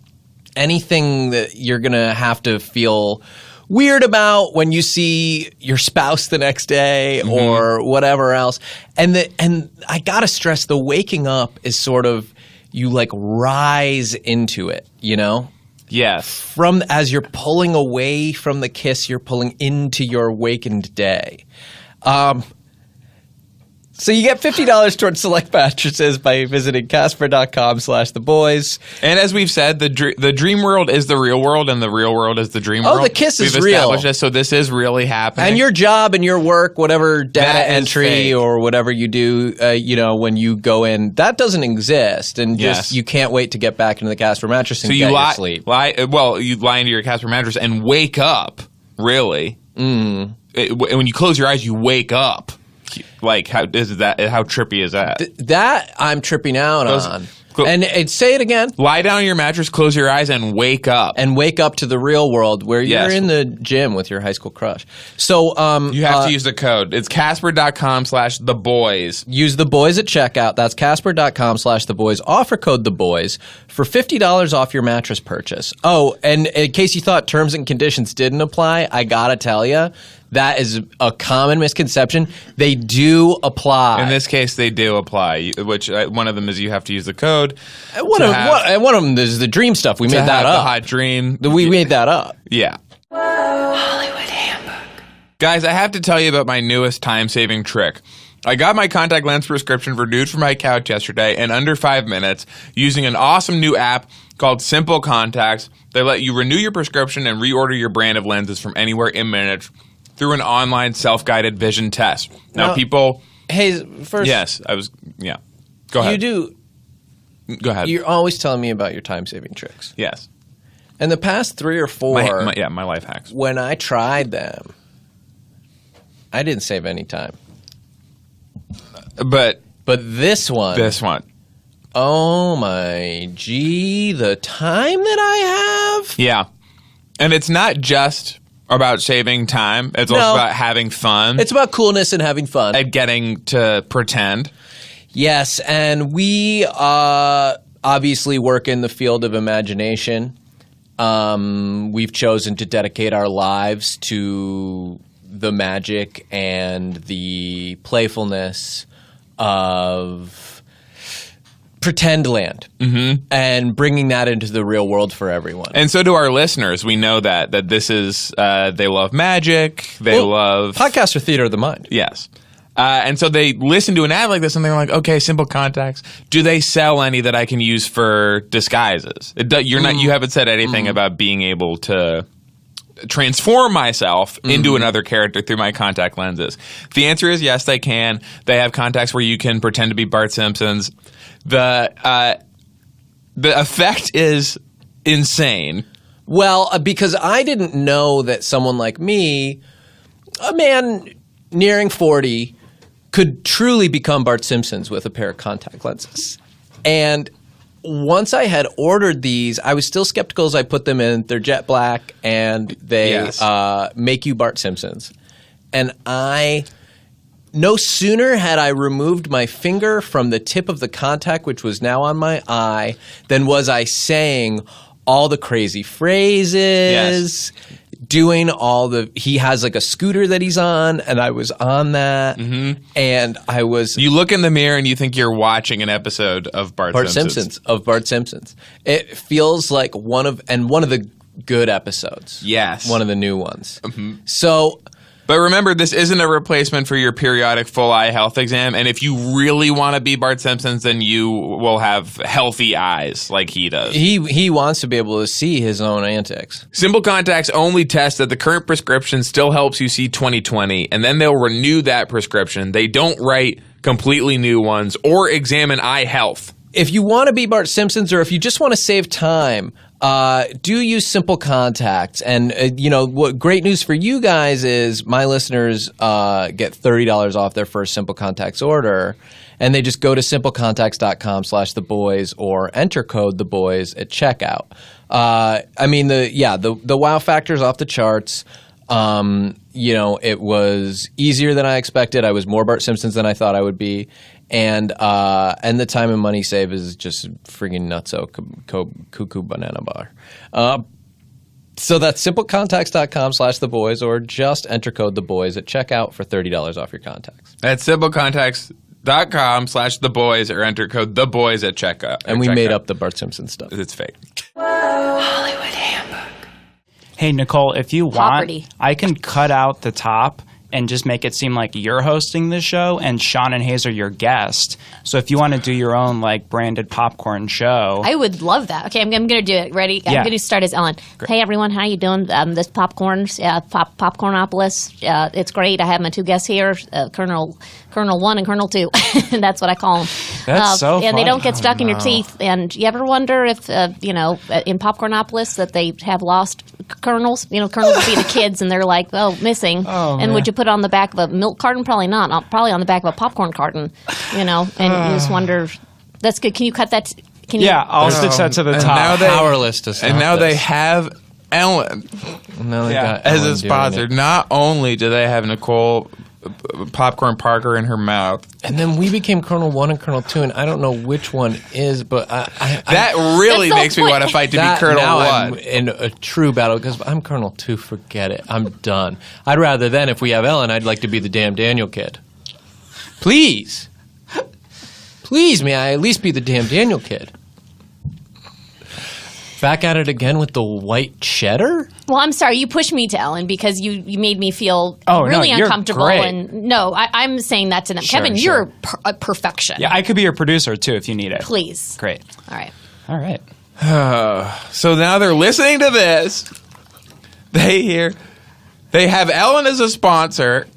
anything that you're going to have to feel weird about when you see your spouse the next day or whatever else. And I got to stress, the waking up is sort of, you like rise into it, you know? Yes. As you're pulling away from the kiss, you're pulling into your wakened day. So you get $50 towards select mattresses by visiting Casper.com/theboys. And as we've said, the dream world is the real world, and the real world is the dream world. the kiss is We've real. established this, so this is really happening. And your job and your work, whatever data That is entry fake. or whatever you do, when you go in, that doesn't exist. And Yes. you can't wait to get back into the Casper mattress and so get you your sleep. you lie into your Casper mattress and wake up. Really, when you close your eyes, you wake up. Like, how trippy is that? That I'm tripping out on. And say it again. Lie down on your mattress, close your eyes, and wake up. And wake up to the real world where Yes. you're in the gym with your high school crush. So You have to use the code. It's Casper.com/theboys. use the boys at checkout. That's Casper.com/theboys. Offer code the boys for $50 off your mattress purchase. Oh, and in case you thought terms and conditions didn't apply, I gotta tell you, that is a common misconception. They do apply. In this case, they do apply. Which one of them is you have to use the code. One of them is the dream stuff. We To made that have up. the hot dream. We made that up. Yeah. Hollywood Handbook. Guys, I have to tell you about my newest time-saving trick. I got my contact lens prescription renewed for my couch yesterday in under 5 minutes using an awesome new app called Simple Contacts. They let you renew your prescription and reorder your brand of lenses from anywhere in minutes through an online self-guided vision test. Now people... Hey, first... Yes, yeah. Go ahead. You do... Go ahead. You're always telling me about your time-saving tricks. Yes. In the past 3 or 4... my life hacks. When I tried them, I didn't save any time. But this one... Oh my gee, the time that I have? Yeah. And it's not just about saving time. It's also about having fun. It's about coolness and having fun. And getting to pretend. Yes, and we obviously work in the field of imagination. We've chosen to dedicate our lives to the magic and the playfulness of pretend land and bringing that into the real world for everyone. And so do our listeners. We know that this is they love magic. They love podcasts are theater of the mind. Yes. And so they listen to an ad like this and they're like, okay, Simple Contacts. Do they sell any that I can use for disguises? You haven't said anything about being able to transform myself into another character through my contact lenses? The answer is yes, they can. They have contacts where you can pretend to be Bart Simpson's. The effect is insane. Well, because I didn't know that someone like me, a man nearing 40, could truly become Bart Simpson's with a pair of contact lenses. And once I had ordered these, I was still skeptical as I put them in. They're jet black, and they make you Bart Simpson's. And no sooner had I removed my finger from the tip of the contact, which was now on my eye, than was I saying all the crazy phrases, doing all the – he has like a scooter that he's on, and I was on that. And I was – You look in the mirror and you think you're watching an episode of Bart Simpson's. Of Bart Simpson's. It feels like one of the good episodes. Yes. One of the new ones. So – But remember, this isn't a replacement for your periodic full eye health exam. And if you really want to be Bart Simpson's, then you will have healthy eyes like he does. He wants to be able to see his own antics. Simple Contacts only test that the current prescription still helps you see 20/20, and then they'll renew that prescription. They don't write completely new ones or examine eye health. If you want to be Bart Simpson's, or if you just want to save time, do use Simple Contacts. And, what great news for you guys is my listeners get $30 off their first Simple Contacts order. And they just go to simplecontacts.com/theboys or enter code theboys at checkout. The wow factor's off the charts. It was easier than I expected. I was more Bart Simpson's than I thought I would be. And the time and money save is just friggin' nutso cuckoo banana bar. So that's simplecontacts.com/theboys, or just enter code theboys at checkout for $30 off your contacts. That's simplecontacts.com/theboys, or enter code theboys at checkout. And we made up the Bart Simpson stuff. It's fake. Hollywood Handbook. Hey, Nicole, if you want, Property. I can cut out the top and just make it seem like you're hosting the show and Sean and Hayes are your guest. So if you want to do your own branded popcorn show. I would love that. Okay, I'm going to do it. Ready? I'm going to start as Ellen. Great. Hey, everyone. How you doing? This Popcornópolis. It's great. I have my two guests here, Colonel 1 and Colonel 2. That's what I call them. That's so fun. And they don't get stuck in your teeth. And you ever wonder if, in Popcornópolis that they have lost colonels? Colonels would be the kids, and they're like, missing. Oh, and would you put it on the back of a milk carton? Probably not. Probably on the back of a popcorn carton, and you just wonder. That's good. Can you cut that? Yeah, I'll stitch that to the top. Powerless to stop And now this. they have Ellen as a sponsor. Not only do they have Nicole Popcorn Parker in her mouth, and then we became Colonel 1 and Colonel 2, and I don't know which one is, but that really makes me want to fight to be Colonel 1. I'm in a true battle because I'm Colonel 2. Forget it. I'm done. I'd rather then, if we have Ellen, I'd like to be the damn Daniel kid. Please. Please, may I at least be the damn Daniel kid? Back at it again with the white cheddar? Well, I'm sorry. You pushed me to Ellen because you made me feel really you're uncomfortable. great. And no, I'm saying that to them. Sure, Kevin, sure. you're a perfection. Yeah, I could be your producer too if you need it. Please. Great. All right. All right. So now they're listening to this. They have Ellen as a sponsor.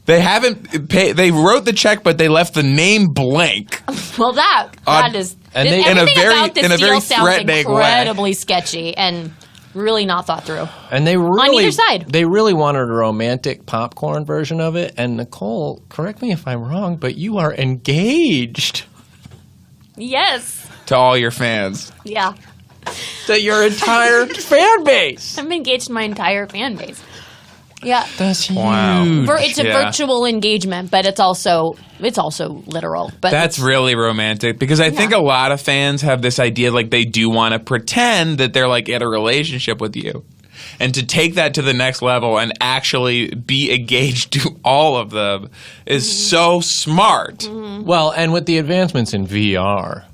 They haven't paid. They wrote the check, but they left the name blank. Well, that is. and they- everything in a very- about this in a very deal sounds threatening way. incredibly sketchy and really not thought through. And they really, On either side. They really wanted a romantic popcorn version of it. And Nicole, correct me if I'm wrong, but you are engaged Yes. To all your fans. Yeah. to your entire fan base. I'm engaged to my entire fan base. Yeah. That's Wow. huge. It's a Yeah. virtual engagement, but it's also literal. But That's really romantic because I think a lot of fans have this idea they do want to pretend that they're in a relationship with you. And to take that to the next level and actually be engaged to all of them is so smart. Well, and with the advancements in VR,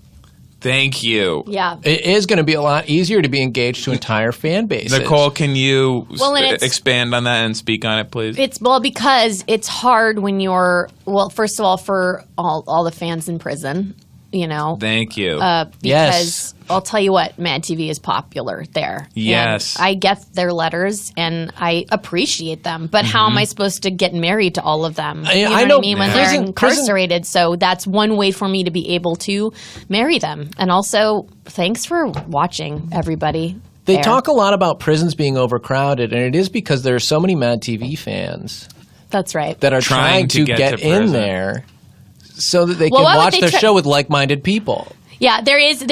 Thank you. yeah. it is going to be a lot easier to be engaged to entire fan bases. Nicole, can you Well, and it's- expand on that and speak on it, please? Because it's hard when you're first of all for all the fans in prison, Thank you. because I'll tell you what, Mad TV is popular there. Yes. And I get their letters and I appreciate them. But how am I supposed to get married to all of them? You know I what know I mean? When they're incarcerated. So that's one way for me to be able to marry them. And also, thanks for watching, everybody. They there. talk a lot about prisons being overcrowded, and it is because there are so many Mad TV fans That's right. that are trying to get in prison. there so that they Well, can why would watch they their try- show with like-minded people. Yeah, there's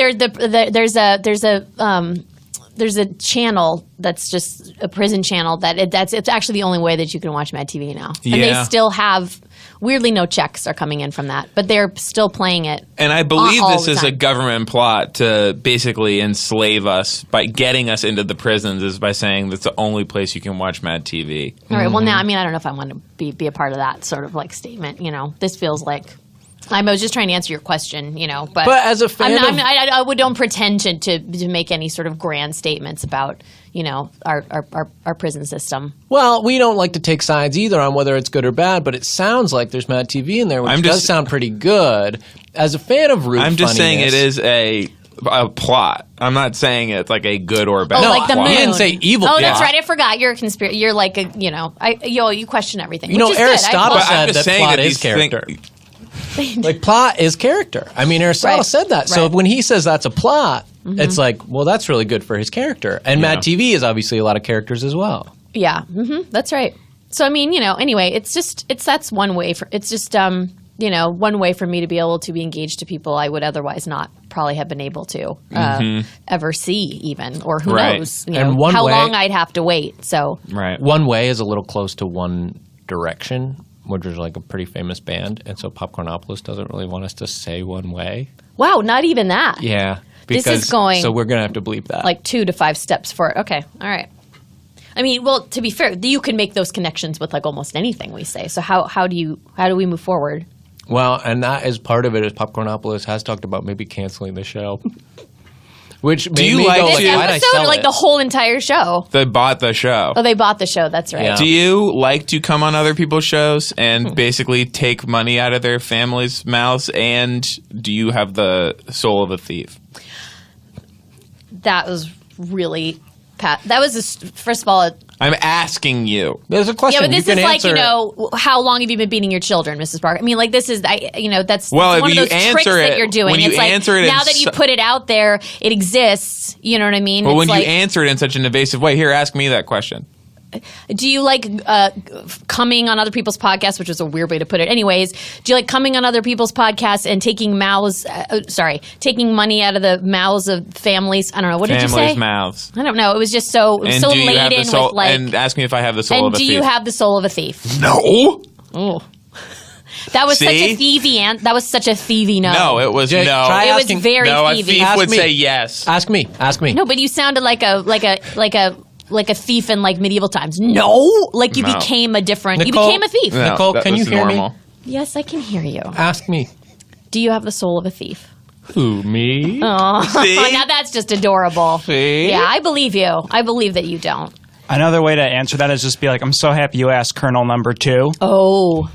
a channel that's just a prison channel it's actually the only way that you can watch Mad TV now. And they Yeah. still have weirdly no checks are coming in from that, but they're still playing it. And I believe all this the is a time. government plot to basically enslave us by getting us into the prisons is by saying that's the only place you can watch Mad TV. All right. Well, now I don't know if I want to be a part of that sort of like statement. This feels like. I was just trying to answer your question, but as a fan I don't pretend to make any sort of grand statements about, our prison system. Well, we don't like to take sides either on whether it's good or bad, but it sounds like there's Mad TV in there, which does sound pretty good. As a fan of Root I'm just saying it funniness- is a plot. I'm not saying it's like a good or bad Oh, No, like the plot. moon. you didn't say evil. Oh, that's plot. right. I forgot. You're a conspiracy. You're like a, you question everything. You know, which is good. I Aristotle applaud But I'm said just that saying plot that is these thing- character. Like, plot is character. I mean, Aristotle Right. said that. So Right. when he says that's a plot, it's like, well, that's really good for his character. And Mad Yeah. TV is obviously a lot of characters as well. Yeah, that's right. So I mean, anyway, that's one way for it's just one way for me to be able to be engaged to people I would otherwise not probably have been able to ever see even, or who Right. knows, And one how way- long I'd have to wait. So Right. One Way is a little close to One Direction, which is like a pretty famous band. And so Popcornópolis doesn't really want us to say One Way. wow, not even that. Yeah. This is because- going- So we're going to have to bleep that. Like 2 to 5 steps for it. Okay, all right. I mean, well, to be fair, you can make those connections with like almost anything we say. So how do we move forward? Well, and that is part of it, is Popcornópolis has talked about maybe canceling the show. Which made you me like go, to- This why'd I episode, sell or like it? the whole entire show? They bought the show. Oh, they bought the show. That's right. Yeah. Do you like to come on other people's shows and basically take money out of their families' mouths? And do you have the soul of a thief? That was really that was first of all. I'm asking you. There's a question. Yeah, but this you is can like answer. how long have you been beating your children, Mrs. Parker? I mean, like this is that's Well, it's if one of you those tricks answer that it- you're doing. when you It's like answer it in now that you so- put it out there, it exists. You know what I mean? Well, it's when like, you answer it in such an evasive way, here, ask me that question. do you like coming on other people's podcasts, which is a weird way to put it. Anyways, do you like coming on other people's podcasts and taking money out of the mouths of families? I don't know. What did you say? Families' mouths. I don't know. It was just so And so do you have the laden soul? with like. And ask me if I have the soul And of a do thief. you have the soul of a thief? No. Oh. That was such a See? thievy that was such a thievy no. No, it was Jake, no. try It was asking- very no, a thievy. thief Ask would me. say yes. Ask me. No, but you sounded like a thief in like medieval times. No, like you No. became a different. Nicole- you became a thief. No, Nicole, that can was you hear me? normal. Yes, I can hear you. Ask me. Do you have the soul of a thief? Who, me? Oh, See? now that's just adorable. See? Yeah, I believe you. I believe that you don't. Another way to answer that is just be like, I'm so happy you asked Colonel number 2. Oh,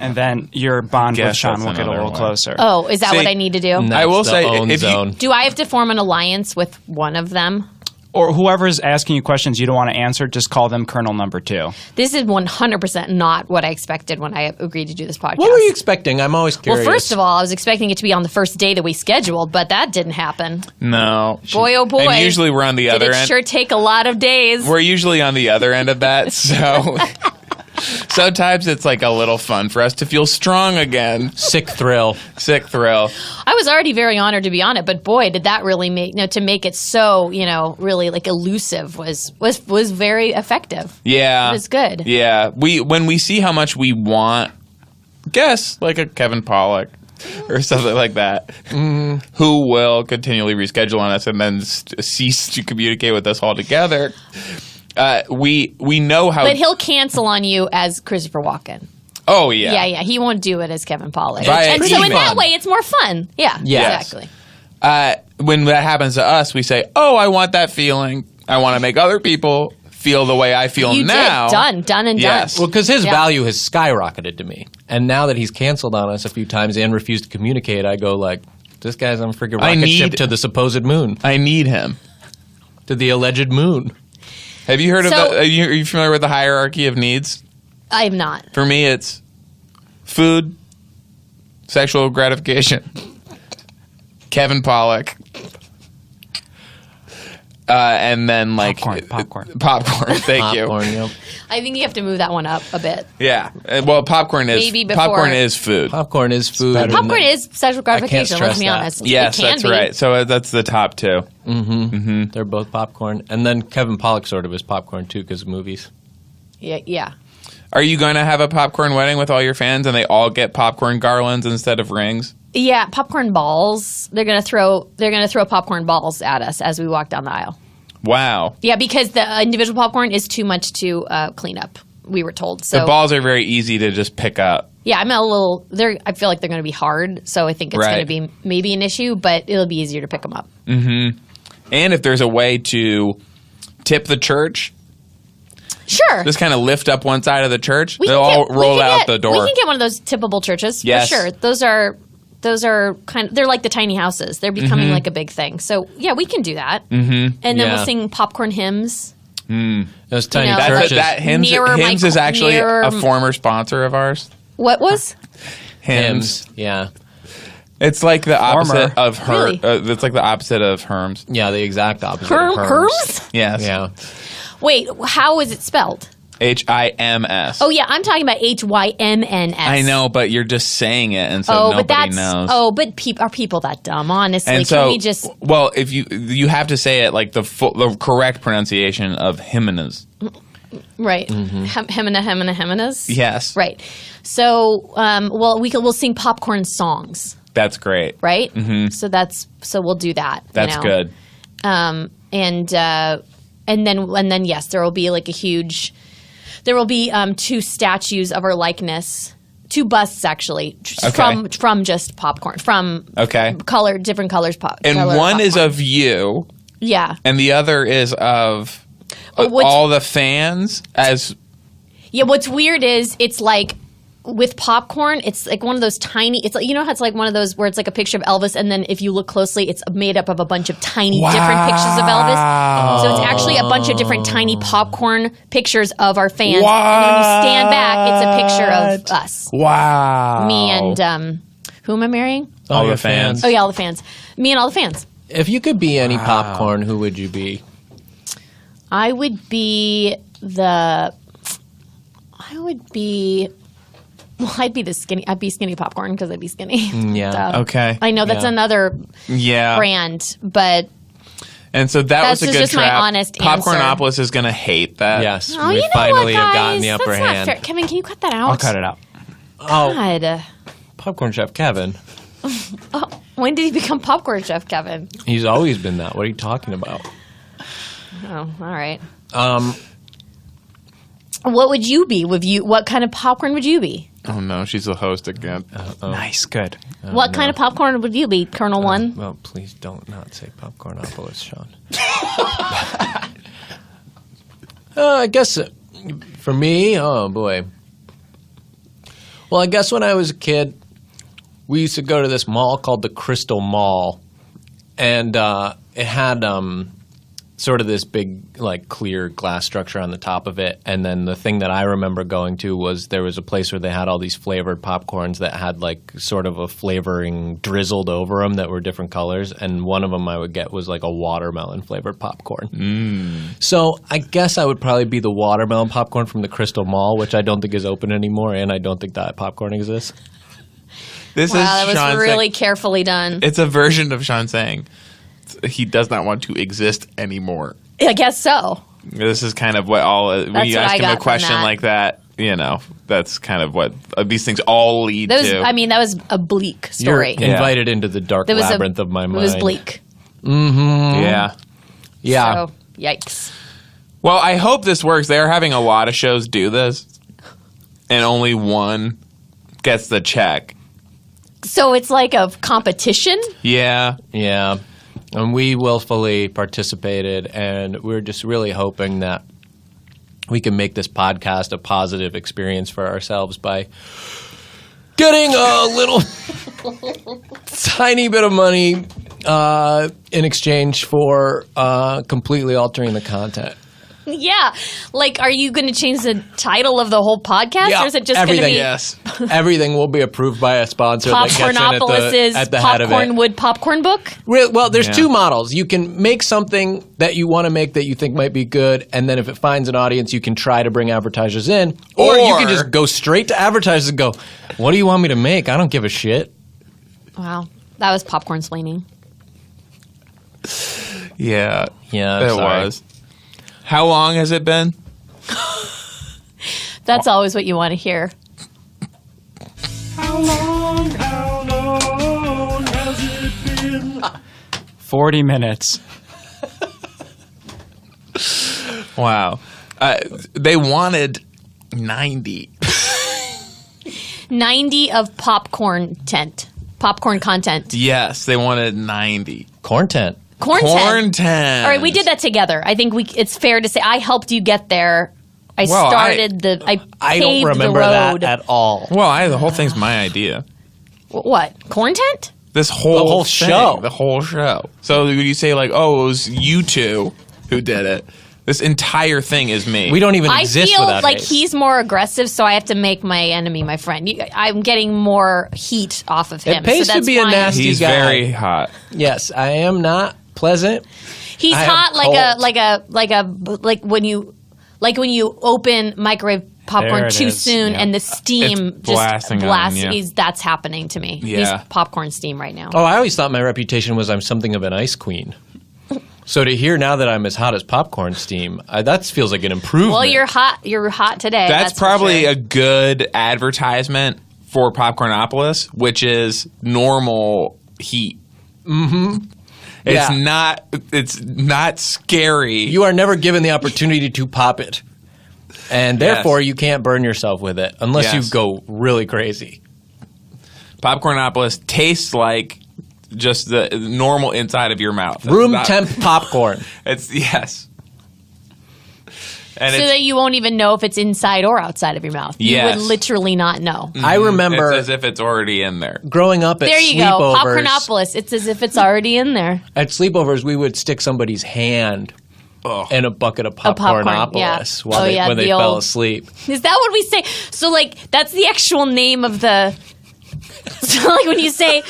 And then your bond with Guess Sean that's will get a another little one. closer. oh, is that See, what I need to do? And I will that's say, the own if you- zone. Do I have to form an alliance with one of them? Or whoever's asking you questions you don't want to answer, just call them Colonel number 2. This is 100% not what I expected when I agreed to do this podcast. What were you expecting? I'm always curious. Well, first of all, I was expecting it to be on the first day that we scheduled, but that didn't happen. No. Boy, oh boy. And usually we're on the Did other it end. sure take a lot of days. We're usually on the other end of that, so sometimes it's like a little fun for us to feel strong again. Sick thrill. Sick thrill. I was already very honored to be on it, but boy, did that really make to make it so really like elusive was very effective. Yeah. It was good. Yeah. When we see how much we want guests like a Kevin Pollak or something like that, who will continually reschedule on us and then cease to communicate with us altogether. We know how. But he'll cancel on you as Christopher Walken. Oh yeah. Yeah. He won't do it as Kevin Pollak. Right. And Pretty so in that fun. way, it's more fun. Yeah. Yes. Exactly. When that happens to us, we say, "Oh, I want that feeling. I want to make other people feel the way I feel You now." did. Done and Yes. done. Well, because his Yeah. value has skyrocketed to me. And now that he's canceled on us a few times and refused to communicate, I go like, This guy's on freaking I rocket need- ship to the supposed moon. I need him. To the alleged moon. Have you heard of So- that? Are you familiar with the hierarchy of needs? I am not. For me, it's food, sexual gratification, Kevin Pollak, and then like Popcorn. Thank you. Popcorn, yep. I think you have to move that one up a bit. Yeah. Well, popcorn is Maybe before- popcorn is food. Popcorn is food. better Popcorn is sexual gratification. stress Let's be that. honest. Yes, it can that's be. right. So that's the top two. They're both popcorn. And then Kevin Pollak sort of is popcorn too because of movies. Yeah. Are you going to have a popcorn wedding with all your fans and they all get popcorn garlands instead of rings? Yeah, popcorn balls. They're gonna throw popcorn balls at us as we walk down the aisle. Wow. Yeah, because the individual popcorn is too much to clean up. We were told. So The balls are very easy to just pick up. yeah, I'm a little. I feel like they're going to be hard, so I think it's Right. going to be maybe an issue, but it'll be easier to pick them up. And if there's a way to tip the church, Sure. just kind of lift up one side of the church, We they'll can all get- we roll can out get- the door. We can get one of those tippable churches Yes. for sure. Those are they're like the tiny houses. They're becoming like a big thing. So yeah, we can do that. And then Yeah. we'll sing popcorn hymns. Those tiny know, churches. that Hymns, Nearer my Hymns is co- actually nearer- a former sponsor of ours. What was? Hymns. Yeah. It's like the opposite Former. of her. Really? It's like the opposite of Herms. Yeah, the exact opposite Herm, of Herms? Yes. Yeah. Wait, how is it spelled? HIMS. Oh yeah, I'm talking about HYMNS. I know, but you're just saying it, and so Oh, but nobody that's knows. but are people that dumb? Honestly, and so can we just? well, if you have to say it like the correct pronunciation of Jimenez. Right. Heminas? Yes. Right. So, we'll sing popcorn songs, That's great. right? Mm-hmm. So we'll do that. That's good. And then yes, there will be like there will be 2 statues of our likeness, 2 busts actually from just popcorn, from different colors. And color one is popcorn. of you, yeah. and the other is of all the fans as. Yeah, what's weird is it's like with popcorn, it's like one of those tiny. It's like how it's like one of those where it's like a picture of Elvis, and then if you look closely, it's made up of a bunch of tiny different pictures of Elvis. So it's actually a bunch of different tiny popcorn pictures of our fans. What? And when you stand back, it's a picture of us, Wow. me and who am I marrying? all your the fans. Oh yeah, all the fans. Me and all the fans. If you could be any popcorn, who would you be? I would be the skinny. I'd be skinny popcorn because I'd be skinny. Yeah. So, Okay. I know that's Yeah. another Yeah. brand, but And so That's was a good just my trap. honest answer. Popcornópolis is going to hate that. Yes. oh, we you know finally what, guys? have gotten the upper that's not hand. fair. Kevin, can you cut that out? I'll cut it out. Oh, God. popcorn chef Kevin. When did he become popcorn chef, Kevin? He's always been that. What are you talking about? Oh, all right. Um, What would you be? What kind of popcorn would you be? Oh no, she's the host again. Nice, good. What kind of popcorn would you be, Colonel One? well, please don't not say Popcornópolis, Sean. I guess for me, oh boy. Well, I guess when I was a kid, we used to go to this mall called the Crystal Mall, and it had sort of this big, like, clear glass structure on the top of it. And then the thing that I remember going to was there was a place where they had all these flavored popcorns that had, like, sort of a flavoring drizzled over them that were different colors. And one of them I would get was, like, a watermelon flavored popcorn. So I guess I would probably be the watermelon popcorn from the Crystal Mall, which I don't think is open anymore, and I don't think that popcorn exists. This Wow, is that was Sean really saying, carefully done. it's a version of Sean saying he does not want to exist anymore. I guess so. This is kind of what when That's you what ask I him got a from question that. like that, that's kind of what these things all lead That was, to. I mean, that was a bleak story. You're invited into the dark That was labyrinth of my mind. It was bleak. yeah. Yeah. So, yikes. Well, I hope this works. They are having a lot of shows do this, and only one gets the check. So it's like a competition? Yeah. Yeah. And we willfully participated, and we're just really hoping that we can make this podcast a positive experience for ourselves by getting a little tiny bit of money in exchange for completely altering the content. Yeah. Like, are you going to change the title of the whole podcast? Or is it just going to be Yes. Everything will be approved by a sponsor that gets in Popcornópolis' at the head of it. Popcornwood Popcorn Book? Well, there's two models. You can make something that you want to make that you think might be good, and then if it finds an audience, you can try to bring advertisers in. Or you can just go straight to advertisers and go, what do you want me to make? I don't give a shit. Wow. That was popcorn-splaining. Yeah. Yeah, It sorry. was. How long has it been? That's always what you want to hear. How long has it been? 40 minutes. Wow. They wanted 90. 90 of popcorn content. Yes, they wanted 90. Content. Corn tent. Tent. All right, we did that together. I think it's fair to say I helped you get there. I paved I don't remember the road. that at all. Well, the whole thing's my idea. What? Corn tent? This whole The thing, show. The whole show. So when you say like, oh, it was you two who did it, this entire thing is me. We don't even I exist feel without like Hayes. he's more aggressive, so I have to make my enemy my friend. I'm getting more heat off of him. It pays so to that's be a why nasty He's guy. very hot. Yes, I am not pleasant. He's I am hot like when you open microwave There popcorn it too is. soon Yeah. and the steam It's blasting on you. That's happening to me. Yeah. He's popcorn steam right now. Oh, I always thought my reputation was I'm something of an ice queen. So to hear now that I'm as hot as popcorn steam, that feels like an improvement. Well, you're hot. You're hot today. That's for probably sure. a good advertisement for Popcornópolis, which is normal heat. Mm-hmm. Yeah. It's not scary. You are never given the opportunity to pop it. And therefore, you can't burn yourself with it unless Yes. you go really crazy. Popcornópolis tastes like just the normal inside of your mouth. It's Room not- temp popcorn. It's yes. And so that you won't even know if it's inside or outside of your mouth. Yes. You would literally not know. I remember it's as if it's already in there. growing up at There you go. sleepovers. Popcornópolis. It's as if it's already in there. At sleepovers, we would stick somebody's hand Ugh. in a bucket of popcorn, Popcornópolis yeah. when the they fell old- asleep. Is that what we say? So, like, that's the actual name of the. So, like, when you say,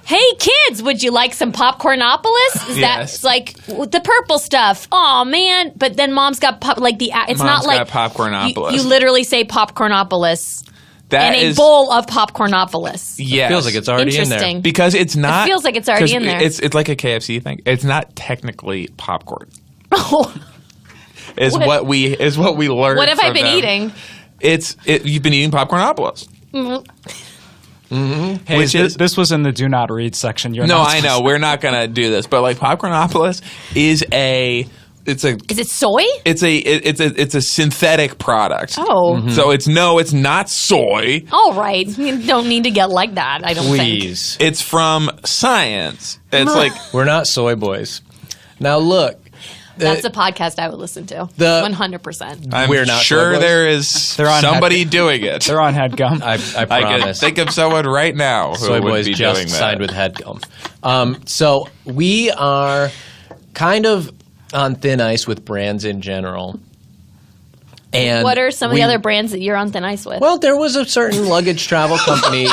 "Hey, kids, would you like some Popcornópolis?" Is Yes. that like the purple stuff? Oh man! But then mom's got it's Mom's not like got Popcornópolis. You literally say Popcornópolis That in a is- bowl of Popcornópolis. Yes. Feels like it's already in there. Interesting. because it's not. feels like it's already 'cause in there. It's like a KFC thing. It's not technically popcorn. Oh, What we learned. what have I from been them. eating? You've been eating Popcornópolis. Hey, Which is- this was in the do not read section. You're No, not I know we're not gonna do this, but like Popcornópolis is Is it soy? it's a synthetic product. Oh, So it's not soy. all right. You don't need to get like that. I don't think. Please. It's from science. It's like We're not soy boys. Now look. That's a podcast I would listen to. The- 100%. I'm We're not sure soy boys. there is They're on somebody doing it. They're on HeadGum. I I can promise. think of someone right now who Soy would Boys be just doing that. signed with HeadGum. So we are kind of on thin ice with brands in general. And What are some of the other brands that you're on thin ice with? Well, there was a certain luggage travel company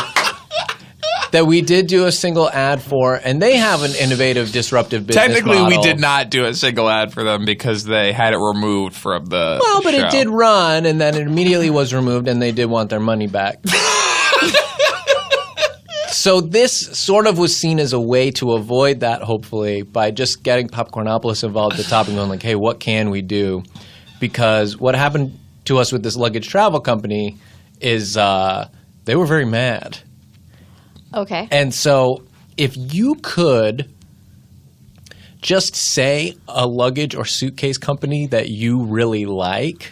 that we did do a single ad for, and they have an innovative, disruptive business Technically, we model. did not do a single ad for them because they had it removed from the Well, but show. it did run, and then it immediately was removed, and they did want their money back. So this sort of was seen as a way to avoid that, hopefully, by just getting Popcornópolis involved at the top and going like, hey, what can we do? Because what happened to us with this luggage travel company is they were very mad. Okay. And so if you could just say a luggage or suitcase company that you really like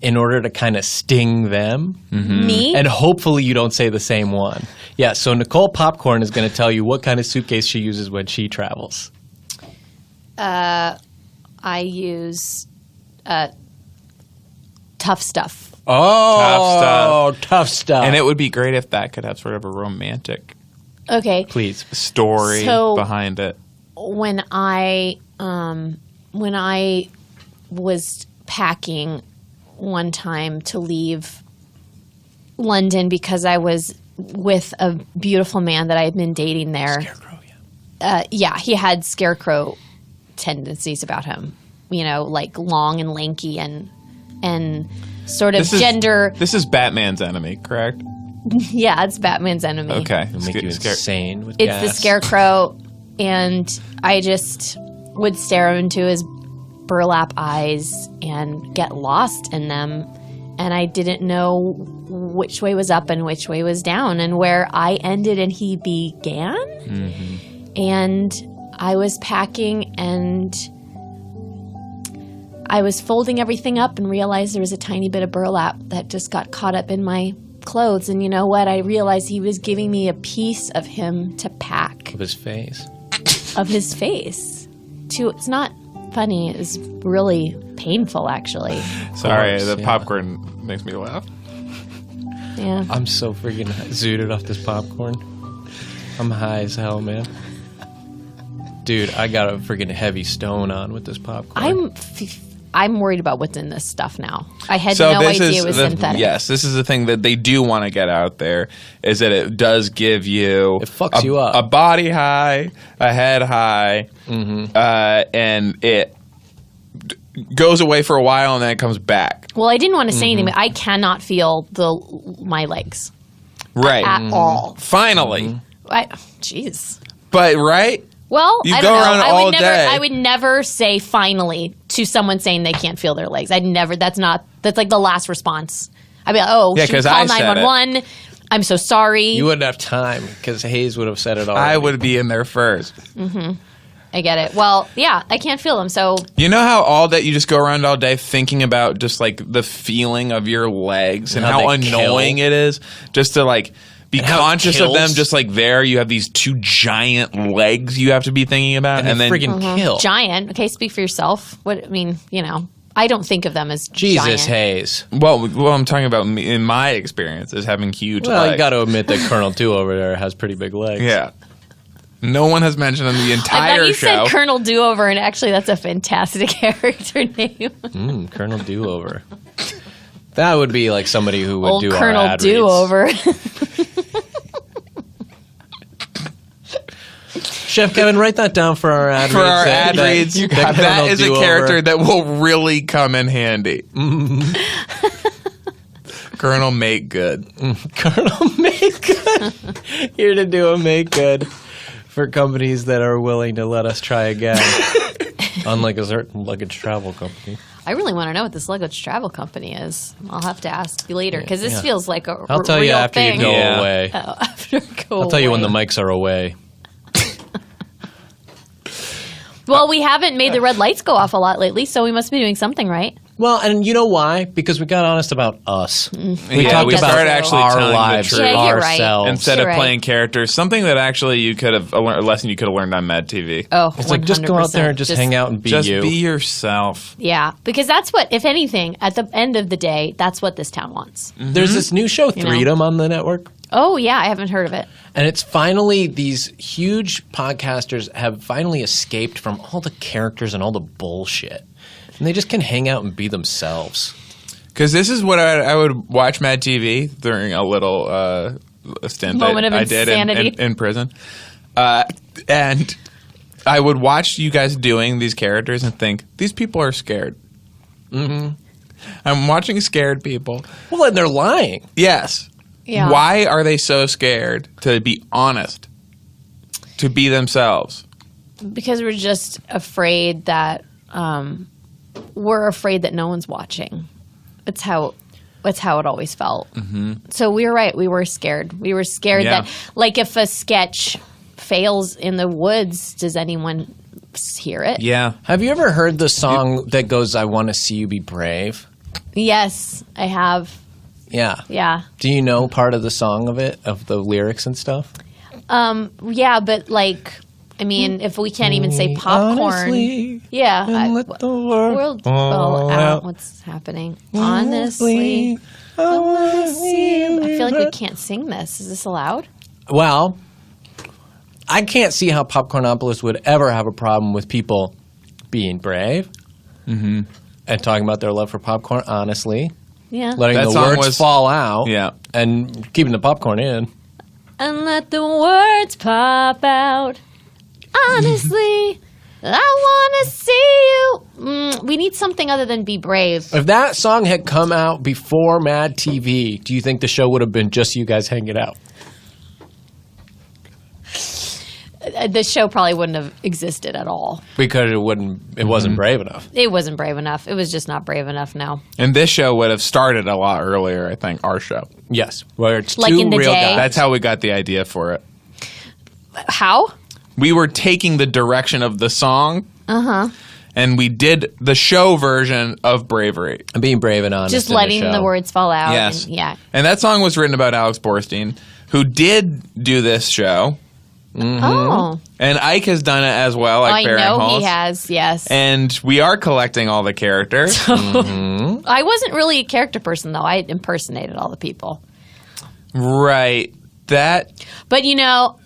in order to kind of sting them, Me? and hopefully you don't say the same one. Yeah, so Nicole Popcorn is going to tell you what kind of suitcase she uses when she travels. I use tough stuff. Oh, tough stuff. And it would be great if that could have sort of a romantic Okay. Please. story So- behind it. When I was packing one time to leave London because I was with a beautiful man that I had been dating there. Scarecrow, yeah. Yeah, he had scarecrow tendencies about him. You know, like long and lanky and sort of gender. This is Batman's enemy, correct? Yeah, it's Batman's enemy. Okay. It'll make you insane with It's gas. the scarecrow, and I just would stare into his burlap eyes and get lost in them. And I didn't know which way was up and which way was down and where I ended and he began. Mm-hmm. And I was packing and I was folding everything up and realized there was a tiny bit of burlap that just got caught up in my clothes. And you know what? I realized he was giving me a piece of him to pack. Of his face. Of his face. It's not funny. It's really painful, actually. Sorry, course, the yeah. popcorn makes me laugh. Yeah. I'm so freaking zooted off this popcorn. I'm high as hell, man. Dude, I got a freaking heavy stone on with this popcorn. I'm worried about what's in this stuff now. I had no idea it was synthetic. Yes, this is the thing that they do want to get out there, is that it does give you... It fucks you up. A body high, a head high, and it goes away for a while and then it comes back. Well, I didn't want to say anything, but I cannot feel my legs Right. at all. Finally. Jeez. But, right? Well, You I go don't know. around all day. I would never say finally to someone saying they can't feel their legs. I'd never. That's like the last response. I'd be like, oh, Yeah, should we 'cause call I said it. 911? I'm so sorry. You wouldn't have time because Hayes would have said it already. I would be in there first. I get it. Well, yeah, I can't feel them. So You know how all that you just go around all day thinking about just like the feeling of your legs and How how they annoying kill. it is just to like be And how it conscious of them kills. just like there you have these two giant legs you have to be thinking about and then freaking kill. giant. Okay, speak for yourself. What I mean, I don't think of them as Jesus, giant. Hayes. well I'm talking about in my experience is having huge Well, legs. you got to admit that Colonel 2 over there has pretty big legs. Yeah. No one has mentioned in the I entire thought you show. said Colonel Do-Over, and actually that's a fantastic character name. Colonel Do-Over. That would be like somebody who would Old do Colonel our ad reads. Do-Over. Chef Kevin, write that down for our ad For reads. our ad reads, that Colonel is a Do-Over. character that will really come in handy. Colonel Make Good. Colonel Make Good. Here to do a make good for companies that are willing to let us try again. Unlike a certain luggage travel company. I really want to know what this luggage travel company is. I'll have to ask you later because this Yeah. feels like a I'll tell real you after thing. you go Yeah. away. Oh, after I go I'll tell you when the away. mics are away. Well, we haven't made the red lights go off a lot lately, so we must be doing something right. Well, and you know why? Because we got honest about us. We Yeah, talked we about started actually our telling the lives, truth. Yeah, you're right. ourselves. Instead You're of right. playing characters, something that actually you could have a lesson you could have learned on Mad TV. Oh, It's like just go out there and just hang out and be Just you. be yourself. Yeah, because that's what, if anything, at the end of the day, that's what this town wants. There's this new show, You know? Freedom, on the network. Oh, yeah, I haven't heard of it. And it's finally, these huge podcasters have finally escaped from all the characters and all the bullshit. And they just can hang out and be themselves. Because this is what I would watch Mad TV during a little stint Moment of I did insanity. in prison. And I would watch you guys doing these characters and think, these people are scared. Mm-hmm. I'm watching scared people. Well, and they're lying. Yes. Yeah. Why are they so scared to be honest? To be themselves? Because we're just afraid that we're afraid that no one's watching. It's how it always felt. Mm-hmm. So we were right. We were scared. We were scared Yeah. that, like, if a sketch fails in the woods, does anyone hear it? Yeah. Have you ever heard the song that goes, I Want to See You Be Brave? Yes, I have. Yeah. Yeah. Do you know part of the song of it, of the lyrics and stuff? Yeah, but like I mean, if we can't even say popcorn, honestly, yeah. and let the world fall out. out. What's happening? Honestly, I want to see you. I feel like we can't sing this. Is this allowed? Well, I can't see how Popcornópolis would ever have a problem with people being brave and talking about their love for popcorn honestly, Yeah. letting That the song words was- fall out, Yeah. and keeping the popcorn in. And let the words pop out. Honestly, I want to see you. We need something other than be brave. If that song had come out before Mad TV, do you think the show would have been just you guys hanging out? The show probably wouldn't have existed at all. Because it wasn't brave enough. It wasn't brave enough. It was just not brave enough now. And this show would have started a lot earlier, I think, our show. Yes, where it's Like two in the real day? guys. That's how we got the idea for it. How? We were taking the direction of the song. And we did the show version of Bravery. And being brave and honest. Just in letting show. the words fall out. Yes. And, yeah. And that song was written about Alex Borstein, who did do this show. Oh. And Ike has done it as well, like I know Barinholtz. he has, yes. And we are collecting all the characters. I wasn't really a character person, though. I impersonated all the people. Right. That But,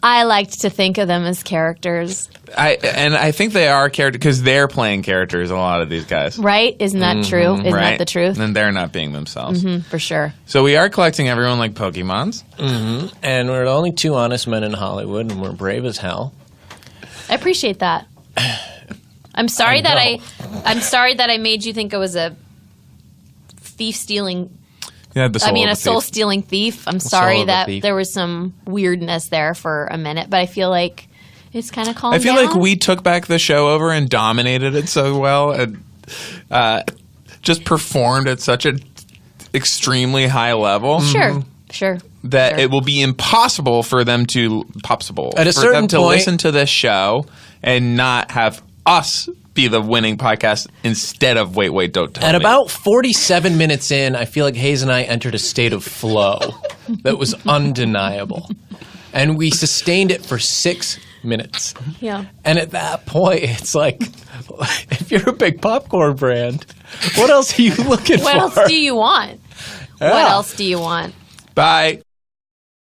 I liked to think of them as characters, I think they are characters because they're playing characters. A lot of these guys, right? Isn't that true? Isn't right? that the truth? And they're not being themselves. For sure. So we are collecting everyone like Pokemons. And we're the only two honest men in Hollywood, and we're brave as hell. I appreciate that. I'm sorry I'm sorry that I made you think I was a thief stealing. Yeah, the soul of A the soul thief. stealing thief. I'm soul sorry of a that thief. there was some weirdness there for a minute, but I feel like it's kind of calmed I feel down. like we took back the show over and dominated it so well, and just performed at such an extremely high level. Sure. That it will be impossible for them to At a certain them to point- listen to this show and not have us be the winning podcast instead of Wait, Don't Tell At Me. about 47 minutes in, I feel like Hayes and I entered a state of flow that was undeniable. And we sustained it for 6 minutes. Yeah. And at that point, it's like, if you're a big popcorn brand, what else are you looking for? What else do you want? What else do you want? Bye.